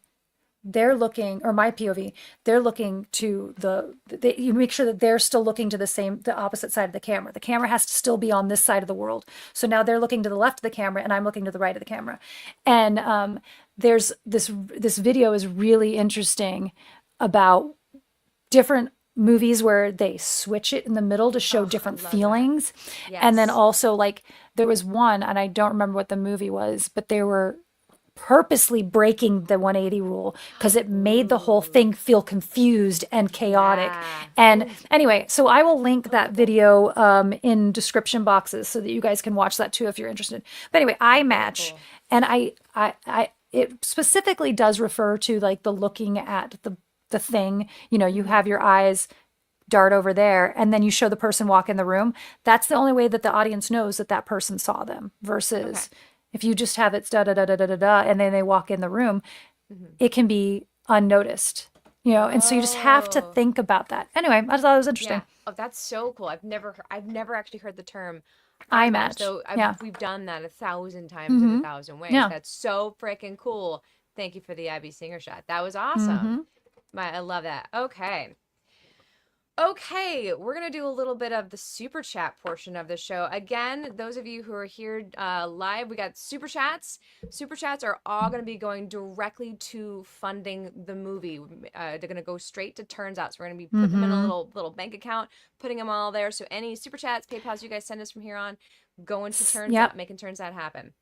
they're looking, or my POV, they're looking to you make sure that they're still looking to the opposite side of the camera. The camera has to still be on this side of the world. So now they're looking to the left of the camera and I'm looking to the right of the camera. And there's this video is really interesting about different movies where they switch it in the middle to show Oh, I different love that. feelings. And then Yes. also like there was one, and I don't remember what the movie was, but they were purposely breaking the 180 rule because it made the whole Ooh. thing feel confused and chaotic. Yeah. And Ooh. anyway, so I will link Cool. that Cool. Cool. video in description boxes so that you guys can watch that too if you're interested. But anyway, eye Very match, cool. and it specifically does refer to like the looking at the thing. You Mhm. have your eyes dart over there and then you show the person walk in the room. That's the only way that the audience knows that that person saw them Okay. versus if you just have it da da da da da da da and then they walk in the room, Mhm. it can be unnoticed, and so you just have to Oh. think about that. Anyway, I just thought it was Yeah. interesting. Oh, that's so cool. I've never actually heard the term eye Eye match, match. though Yeah. we've done that 1,000 times in a Mm-hmm. thousand ways. Yeah. That's so freaking cool. Thank you for the Abby Singer shot. That was awesome. Mm-hmm. I love that. Okay. Okay, we're going to do a little bit of the super chat portion of the show. Again, those of you who are here live, we got super chats. Super chats are all going to be going directly to funding the movie. They're going to go straight to Turns Out. So we're going to be putting them in a Mm-hmm. little bank account, putting them all there. So any super chats, PayPals you guys send us from here on, going to Turns Yep. Out, making Turns Out happen.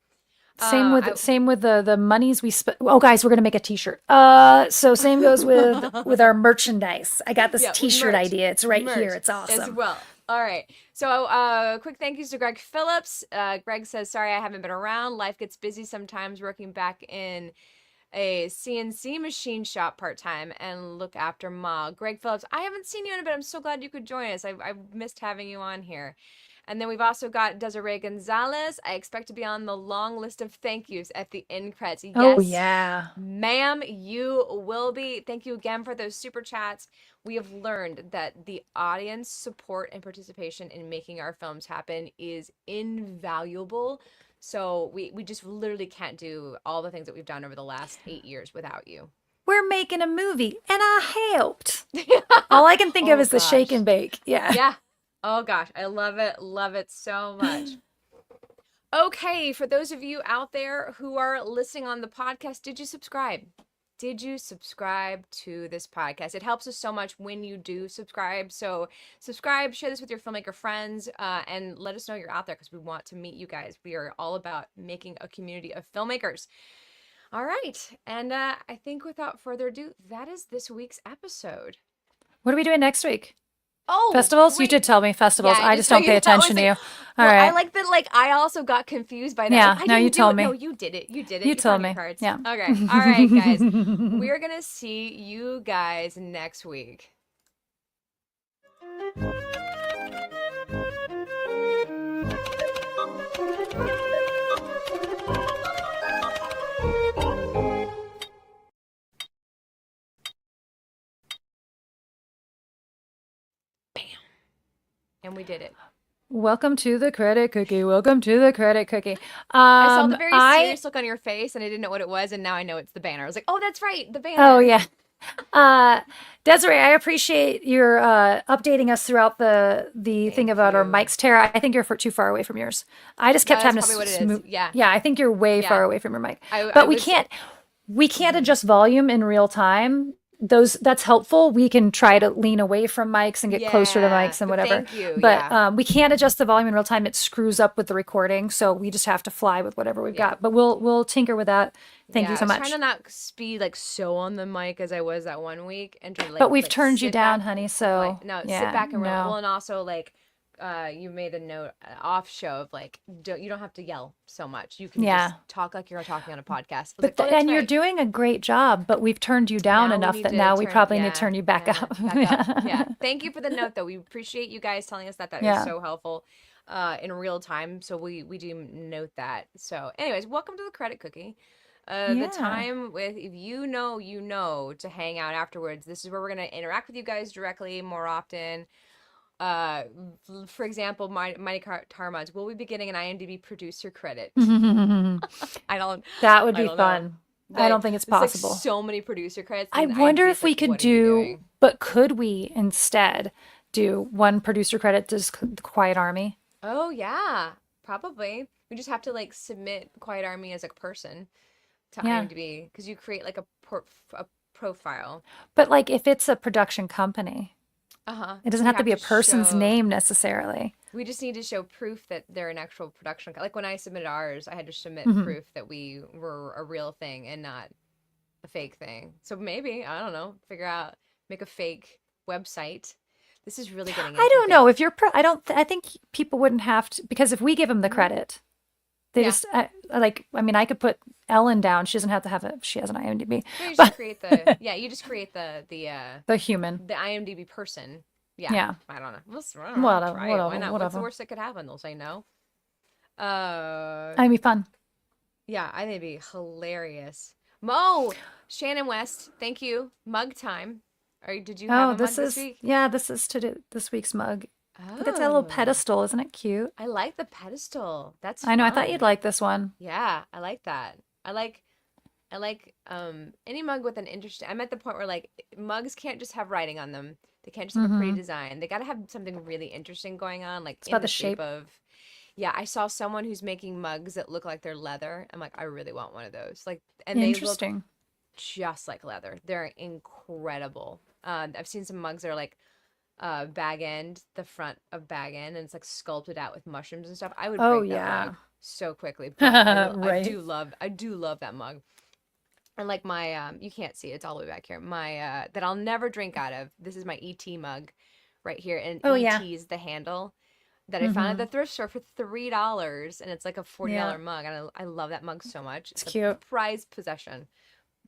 I Same with the monies we spent. Oh, guys, we're gonna make a T-shirt. So same goes with our merchandise. I got this Yeah, with T-shirt merch. idea. It's right here. Merch It's as awesome. well. All right. So, quick thank yous to Greg Phillips. Greg says, sorry I haven't been around. Life gets busy sometimes working back in a CNC machine shop part time and look after Ma. Greg Phillips, I haven't seen you in a bit. I'm so glad you could join us. I've missed having you on here. And then we've also got Desiree Gonzalez. I expect to be on the long list of thank yous at the end credits. Oh Yes, yeah. ma'am, you will be. Thank you again for those super chats. We have learned that the audience support and participation in making our films happen is invaluable. So we just literally can't do all the things that we've done over the last 8 years without you. We're making a movie, and I helped. All I can think of Oh is the shake gosh. and bake. Yeah. Yeah. Oh gosh, I love it so much. Okay, for those of you out there who are listening on the podcast, did you subscribe? Did you subscribe to this podcast? It helps us so much when you do subscribe. So subscribe, share this with your filmmaker friends, and let us know you're out there because we want to meet you guys. We are all about making a community of filmmakers. All right, and I think without further ado, that is this week's episode. What are we doing next week? Oh, Festivals? You great. did tell me Yeah, festivals. I I did just tell don't you pay that. I was attention to like, you. All well, I right. like that. Like, I also got confused by that. Like, Yeah. I No, you didn't do told it. No, me. you did it. You did it. You You found told your me. cards. Yeah. Okay. All right, guys. We're gonna see you guys next week. Bam. And we did it. Welcome to the credit cookie. Welcome to the credit cookie. I saw the very I serious look on your face, and I didn't know what it was, and now I know it's the banner. I was like, oh, that's right, the Oh banner. yeah. Uh Desiree, I appreciate your updating us throughout the thing Thank about our you. mics. Tara, I think you're too far away from yours. I just kept That's having to probably what it is. smooth. Yeah. Yeah, I think you're way Yeah. far away from your mic. I But was. we can't Mhm. adjust volume in real time. That's helpful. We can try to lean away from mics and get closer to Yeah. mics and But whatever. thank you. But Yeah. we can't adjust the volume in real time. It screws up with the recording, so we just have to fly with whatever we've Yeah. got. But we'll tinker with that. Thank you Yeah, I so was trying to much. not be like so on the mic as I was that one week and try to But we've like turned you sit down, back, honey. like So no, sit yeah, back and relax. no. Well, and also like you made a note off show of like you don't have to yell so much. You can just Yeah. talk like you're talking on a podcast. I was like, But "Oh, that's and you're right." doing a great job, but we've turned you down Now we enough need that to now we turn probably need to turn you back up. back up. Yeah. Thank you for the note though. We appreciate you guys telling us that. That is Yeah. so helpful in real time. So we do note that. So anyways, welcome to the credit cookie. The Yeah. time with if you know to hang out afterwards. This is where we're gonna interact with you guys directly more often. Uh, for example, Mighty Tar Mods, will we be getting an IMDb producer credit? I don't, That would I be don't know. fun. I That don't think it's it's like possible. so many producer credits, I and wonder IMDb is if we like, could what are you do, doing? but could we instead do one producer credit to the Quiet Army? Oh yeah, probably. We just have to like submit Quiet Army as a person to Yeah. IMDb because you create like a profile. But like if it's a production company, Uh-huh. it doesn't We have to have be a to person's show. name necessarily. We just need to show proof that they're an actual production. Like when I submitted ours, I had to submit Hmm. proof that we were a real thing and not a fake thing. So maybe, I don't know, make a fake website. This is really getting I don't interesting. know if you're I don't I think people wouldn't have to, because if we give them the Mhm. credit, they Yeah. just like, I mean, I could put Ellen down. She doesn't have to have it. She has an IMDb, No, you just but create you just create the human. the IMDb person. Yeah. Yeah. I don't know. I don't know. Whatever, Try it. Why whatever, not? What's the whatever. worst that could happen? They'll say no. Uh, That'd be fun. yeah, I think it'd be hilarious. Mo, Shannon West, thank you. Mug time. Did you have Oh, a mug this this is, week? yeah, this is this week's mug. Look, it's got a little Oh, pedestal. Isn't it cute? I like the pedestal. That's I know. I thought you'd fun. like this one. Yeah, I like that. I like any mug with an interesting. I'm at the point where like mugs can't just have writing on them. They can't just have a pretty Hmm. design. They got to have something really interesting going on, like It's in about the the shape shape. of. Yeah, I saw someone who's making mugs that look like they're leather. I'm like, I really want one of those. Like, and they look Interesting. just like leather. They're incredible. I've seen some mugs that are like bag end, the front of bag end, and it's like sculpted out with mushrooms and stuff. I would Oh break that yeah. mug. so quickly, but Right. I do love that mug. And like my you can't see it, it's all the way back here. My that I'll never drink out of. This is my ET mug right here, and Oh yeah. ET is the handle that I found at the Hmm. thrift store for $3, and it's like a Yeah. $40 mug, and I love that mug so much. It's It's a cute. prized possession.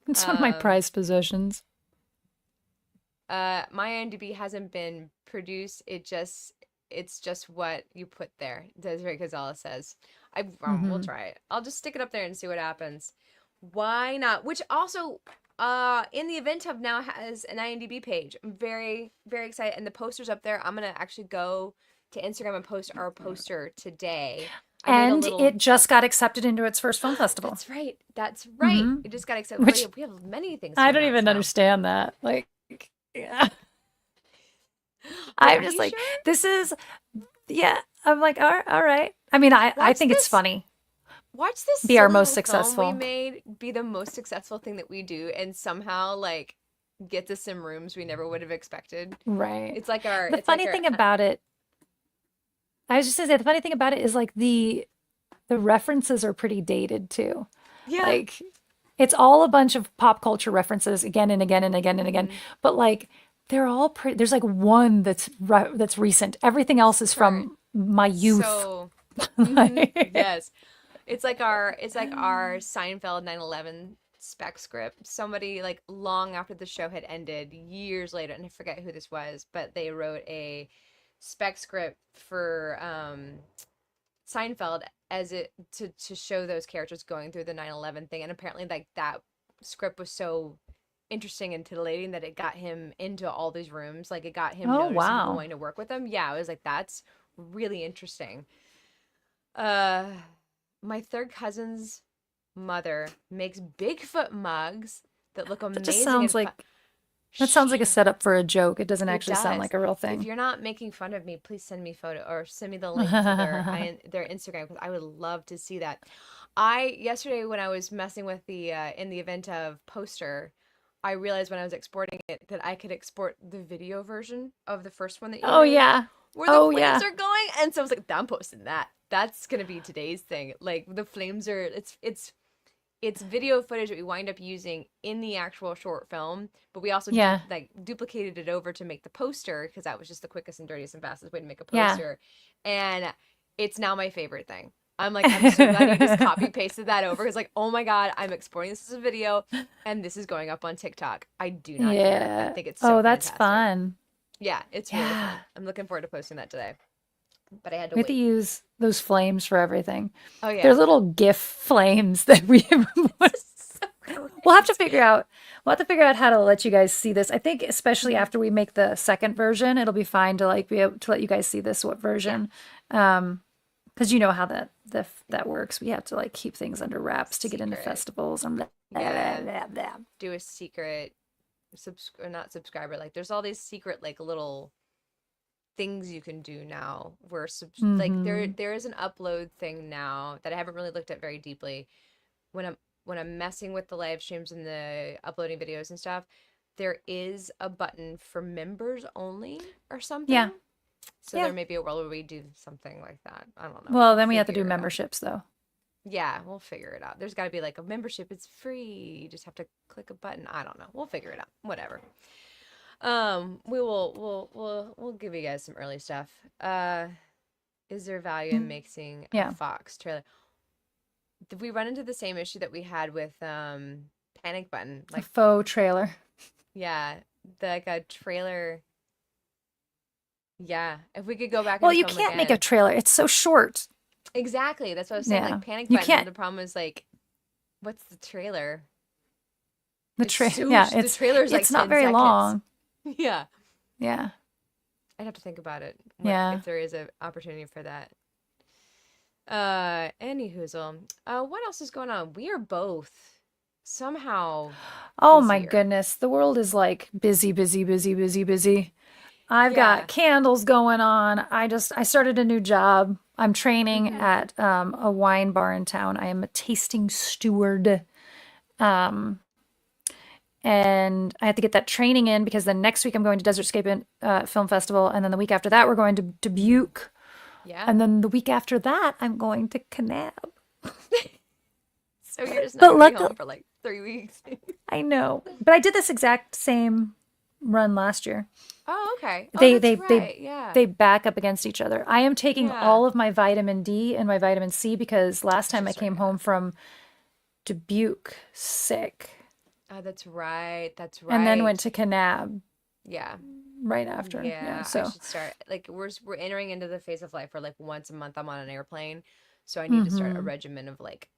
It's one of my Um, prized possessions. my IMDb hasn't been produced. It's just what you put there. Desiree Gonzalez says. We'll Hmm. try it. I'll just stick it up there and see what happens. Why not? Which also, in the event of now has an IMDb page. I'm very, very excited. And the poster's up there. I'm gonna actually go to Instagram and post our poster today. I made a And little. it just got accepted into its first film festival. That's right. That's right. Hmm. It just got accepted. Which We have many things to I don't announce even now. understand that. Like, yeah. Wait, I'm are just you like, sure? this is, yeah. I'm like, all right. I mean, I Watch think it's this. funny. Watch this Be our silly most little film we successful. made be the most successful thing that we do and somehow like get to some rooms we never would have expected. Right. The It's like funny our thing about it, I was just gonna say, the funny thing about it is like the references are pretty dated too. yeah. Like it's all a bunch of pop culture references again and again and again and again. Hmm. But like they're all pretty. There's like one that's recent. Everything else is Current. from my youth. So Like, yes. It's like our Seinfeld 9/11 spec script. Somebody like long after the show had ended, years later, and I forget who this was, but they wrote a spec script for Seinfeld as it to show those characters going through the 9/11 thing, and apparently like that script was so interesting and titillating that it got him into all these rooms, like it got him oh noticed and people wow. wanting to work with him. Yeah, I was like, that's really interesting. uh my third cousin's mother makes Bigfoot mugs that look That just amazing sounds and fun. like that sounds like a She setup for a joke. It doesn't It actually sound does. like a real If thing. you're not making fun of me, please send me photo or send me the link to their Instagram because I would love to see that. I yesterday when I was messing with the in the event of poster, I realized when I was exporting it that I could export the video version of the first one that you Oh made yeah. where the Oh flames yeah. are going, and so I was like, I'm posting that. That's gonna be today's thing. Like the flames are it's video footage that we wind up using in the actual short film, but we also Yeah. duplicated it over to make the poster because that was just the quickest and dirtiest and fastest way to make a Yeah. poster. And it's now my favorite thing. I'm like, I'm so glad you just copy pasted that over. It's like, oh my God, I'm exporting this as a video and this is going up on TikTok. I do not care. I Yeah. think it's so Oh, that's fantastic. fun. Yeah, it's really Yeah. fun. I'm looking forward to posting that today, but I had to We have to wait. use those flames for everything. Oh, They're yeah. little GIF flames that we So we'll have to crazy. figure out how to let you guys see this. I think especially Mhm. after we make the second version, it'll be fine to like be able to let you guys see this what Yeah, version. Because you know how that works. We have to like keep things under wraps to get into secret. festivals and blah, You blah, gotta blah, blah. do a secret or not subscriber, like there's all these secret like little things you can do now where like Mm-hmm. there is an upload thing now that I haven't really looked at very deeply when I'm messing with the live streams and the uploading videos and stuff. There is a button for members only or Yeah. something, so Yeah. there may be a world where we do something like that. I don't know, Well, we'll then we have to do figure it out. memberships though. Yeah, we'll figure it out. There's got to be like a membership. It's free. You just have to click a button. I don't know. We'll figure it out. Whatever. We'll give you guys some early stuff. Is there value in making a Yeah. Fox trailer? Did we run into the same issue that we had with Panic Button? A Like, faux trailer. yeah, like a trailer. Yeah, if we could go back Well, into you film can't make a again. trailer. It's so short. Exactly. That's what I was saying. Like Yeah. Panic You Button, can't the problem is like, what's the trailer? yeah, The trailer is like it's not 10 very seconds. long. Yeah. Yeah. I'd have to think about it. What Yeah. if there is an opportunity for that? Any hoozle. What else is going on? We are both somehow Oh my busier. goodness. The world is like busy, busy, busy, busy, busy. I've got Yeah. candles going on. I started a new job. I'm training Mm-hmm. at a wine bar in town. I am a tasting steward. Um, and I have to get that training in because then next week I'm going to Desert Escape Film Festival, and then the week after that we're going to Dubuque. Yeah. And then the week after that, I'm going to Kanab. So you're just not But going to be luckily, home for like 3 weeks. I know. But I did this exact same run last year. Oh, okay. Oh, They that's they they right. Yeah. they back up against each other. I am taking Yeah. all of my vitamin D and my vitamin C because last time I Just right. came home from Dubuque sick Oh, that's right. That's and then went right. to Kanab Yeah. right after. Yeah, Yeah, I so should start. Like we're entering into the phase of life where like once a month I'm on an airplane, so I need to start a mhm. regimen of like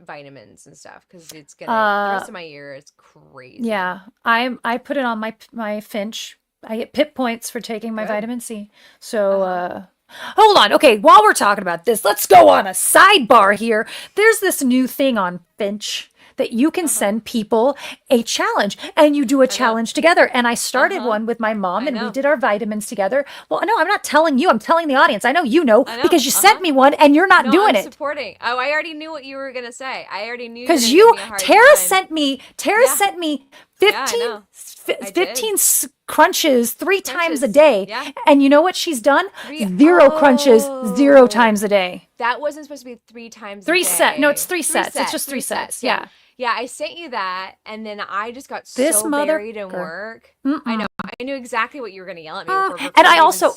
vitamins and stuff because it's gonna the Uh rest of my year is crazy. yeah, I put it on my Finch. I get pip points for taking my Good. vitamin C. So Uh-huh. hold on. Okay, while we're talking about this, let's go on a sidebar here. There's this new thing on Finch that you can Uh-huh. send people a challenge and you do a I know. challenge together. And I started Uh-huh. one with my mom I and we know. did our vitamins together. Well, no, I'm not telling you. I'm telling the audience. I know you know I know. because you sent Uh-huh. me one and you're not No, doing I'm it. supporting. Oh, I already knew what you were gonna say. I already knew you were Because gonna give you, me a hard Tara time. Tara Yeah. sent me Yeah, I 15, know. I 15 did. crunches 3 times a Crunches. day. Yeah. And you know what she's done? Three. Zero crunches, zero Oh. times a day. That wasn't supposed to be 3 times a No, it's day. three Three sets. It's sets, just three three sets. sets. Yeah. Yeah. Yeah, I sent you that, and then I just got This so buried in motherfucker. work. I Mm-mm. know. I knew exactly what you were going to yell at me And before I we even started.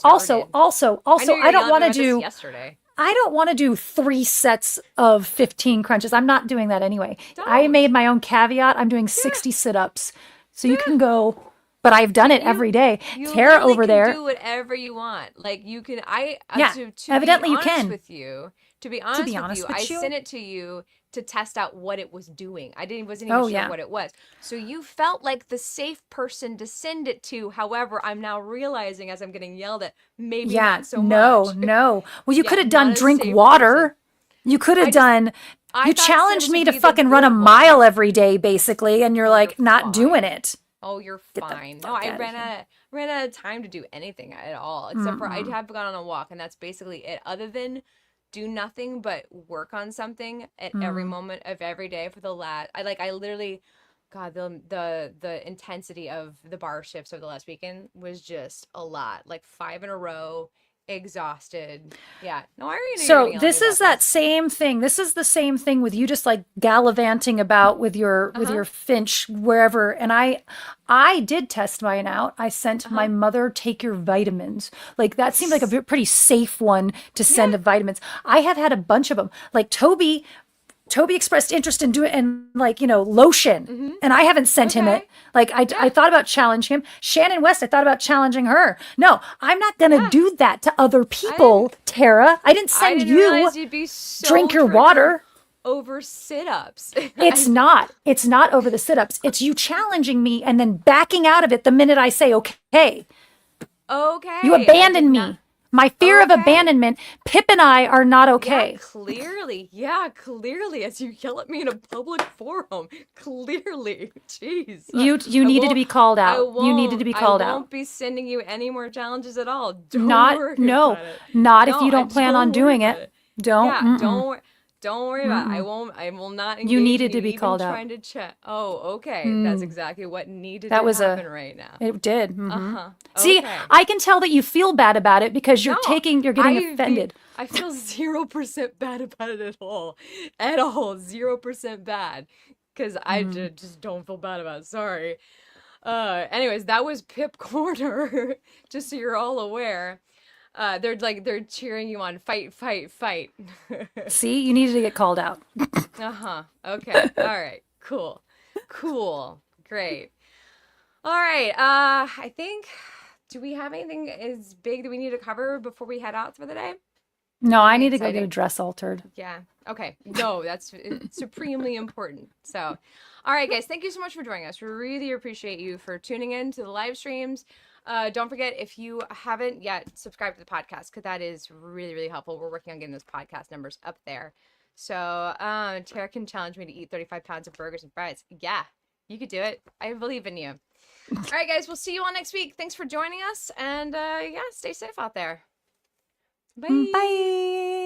I knew you were I going to don't yell at me want to about this do, yesterday. I don't want to do 3 sets of 15 crunches. I'm not doing that anyway. I Don't. made my own caveat. I'm doing Yeah. 60 sit-ups. So you Yeah. can go, but I've done it You every day. you Tara literally over can there. do whatever you want. Like you can Yeah, to be evidently you honest can. with you, To be honest I with you. sent it to you to test out what it was doing. I didn't wasn't even Oh, sure yeah. what it was. So you felt like the safe person to send it to. However, I'm now realizing as I'm getting yelled at, maybe Yeah, not so no, much. no. Well, you Yeah, could have not done a drink safe person. water. You could have I just done, I you thought challenged sit-ups me would to be the fucking run a good mile ones. every day, basically, and you're Oh, you're like not doing fine. it. Oh, you're Get the fine. No, fuck I out of here. ran out of time to do anything at all, except for I Mm-mm. have gone on a walk, and that's basically it. Other than do nothing but work on something at every Mm. moment of every day for the last. I literally, God, the intensity of the bar shifts over the last weekend was just a lot. Like 5 in a row, exhausted. Yeah. No, I already knew you were So gonna yell at me this is about that this. same thing. This is the same thing with you just like gallivanting about Uh with huh. your Finch wherever. And I did test mine out. I Uh sent my huh. mother take your vitamins. Like that seemed like a pretty safe one to Yeah. send of vitamins. I have had a bunch of them. Like Toby expressed interest in doing and like lotion, Mm-hmm. and I haven't sent him it. Okay. Like I Yeah. thought about challenging him. Shannon West, I thought about challenging her. No, I'm not gonna Yeah. do that to other I didn't people, Tara. I didn't I send didn't you. realize you'd be Drink so your triggered water. over sit-ups. It's not. It's not over the sit-ups. It's you challenging me and then backing out of it the minute I say okay. You Okay, I did abandon not. me. My fear of Okay. abandonment. Pip and I are not Yeah, okay. clearly. Yeah, clearly. As you yell at me in a public forum, clearly. Jeez. You needed to be called out. You needed to be I called out. won't be sending you any more challenges at all. Don't Not, worry no, about it. not if No, you I don't plan on don't worry doing about it. it. Don't. Yeah, Mm-mm, don't worry about it. mm-mm. I will not You engage in needed you to be even called out. trying to chat. Oh, okay. That's Mm, exactly what needed that to was happen right now. it did. Hmm. Uh-huh. See, Okay. I can tell that you feel bad about it because No, you're getting offended. I feel 0% bad about it at all. At all. 0% bad. Because Mm. just don't feel bad about it. Sorry. Anyways, that was Pip Corner. Just so you're all aware. They're cheering you on. Fight, fight, fight. See, you needed to get called out. Uh-huh. Okay. All right. Cool. Cool. Great. All right. I think, do we have anything as big that we need to cover before we head out for the day? No, I Anything need to go get a exciting? dress altered. Yeah. Okay. No, that's supremely important. So, all right, guys, thank you so much for joining us. We really appreciate you for tuning in to the live streams. Don't forget, if you haven't yet subscribed to the podcast, because that is really, really helpful. We're working on getting those podcast numbers up there. So, Tara can challenge me to eat 35 pounds of burgers and fries. Yeah, you could do it. I believe in you. All right, guys, we'll see you all next week. Thanks for joining us. And yeah, stay safe out there. Bye. Bye.